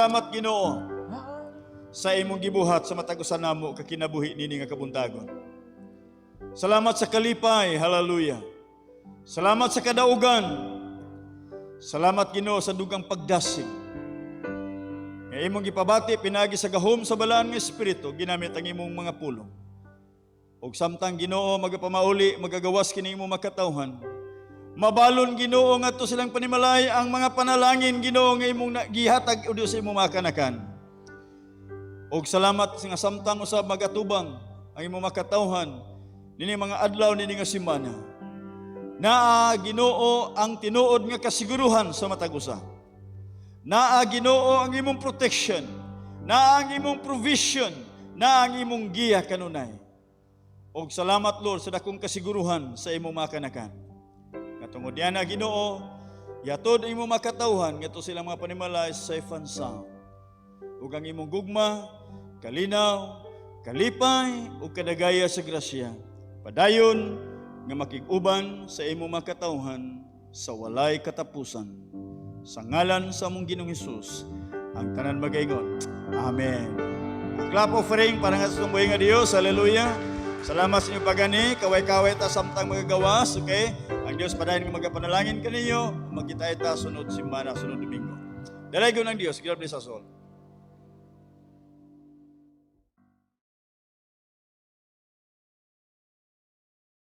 salamat Ginoo sa imong gibuhat sa matag usa namo kakinabuhi nini nga kabuntagon. Salamat sa kalipay, hallelujah. Salamat sa kadaugan. Salamat Ginoo sa dugang pagdasig. Nga imong gipabati pinagi sa gahom sa balaan nga espiritu ginamit ang imong mga pulong. Og samtang Ginoo magapamauli magagawas kini imong makatawhan. Mabalon Ginoo ngadto silang panimalay ang mga panalangin Ginoo nga imong gihatag udio sa imong makanakan. Og salamat nga samtang usab magatubang ang imong makatawhan nini mga adlaw nini nga semana. Naa Ginoo ang tinuod nga kasiguruhan sa matag usa. Naa Ginoo ang imong protection, naa ang imong provision, naa ang imong giya kanunay. Og salamat Lord sa dakong kasiguruhan sa imong makanakan. Katungod diyan na Ginoo, yatod ang imong makatawhan ngadto silang mga panimalay safe and sound. Ug ang imong gugma, kalinaw, kalipay ug kadagaya sa grasya. Padayon nga makig-uban sa imong makatawhan sa walay katapusan. Sa ngalan sa among Ginoong Hesus, ang tanan magaingon. Amen. A clap offering para nga sa tumbuhay nga Dios. Hallelujah. Salamat sa inyong pagani. Kaway-kaway ta samtang magagawas. Okay? Ang Dios padayon nga magapanalangin kaninyo. Magkita ita sunod simana, sunod Domingo. Dalagon ang Dios. God bless us all.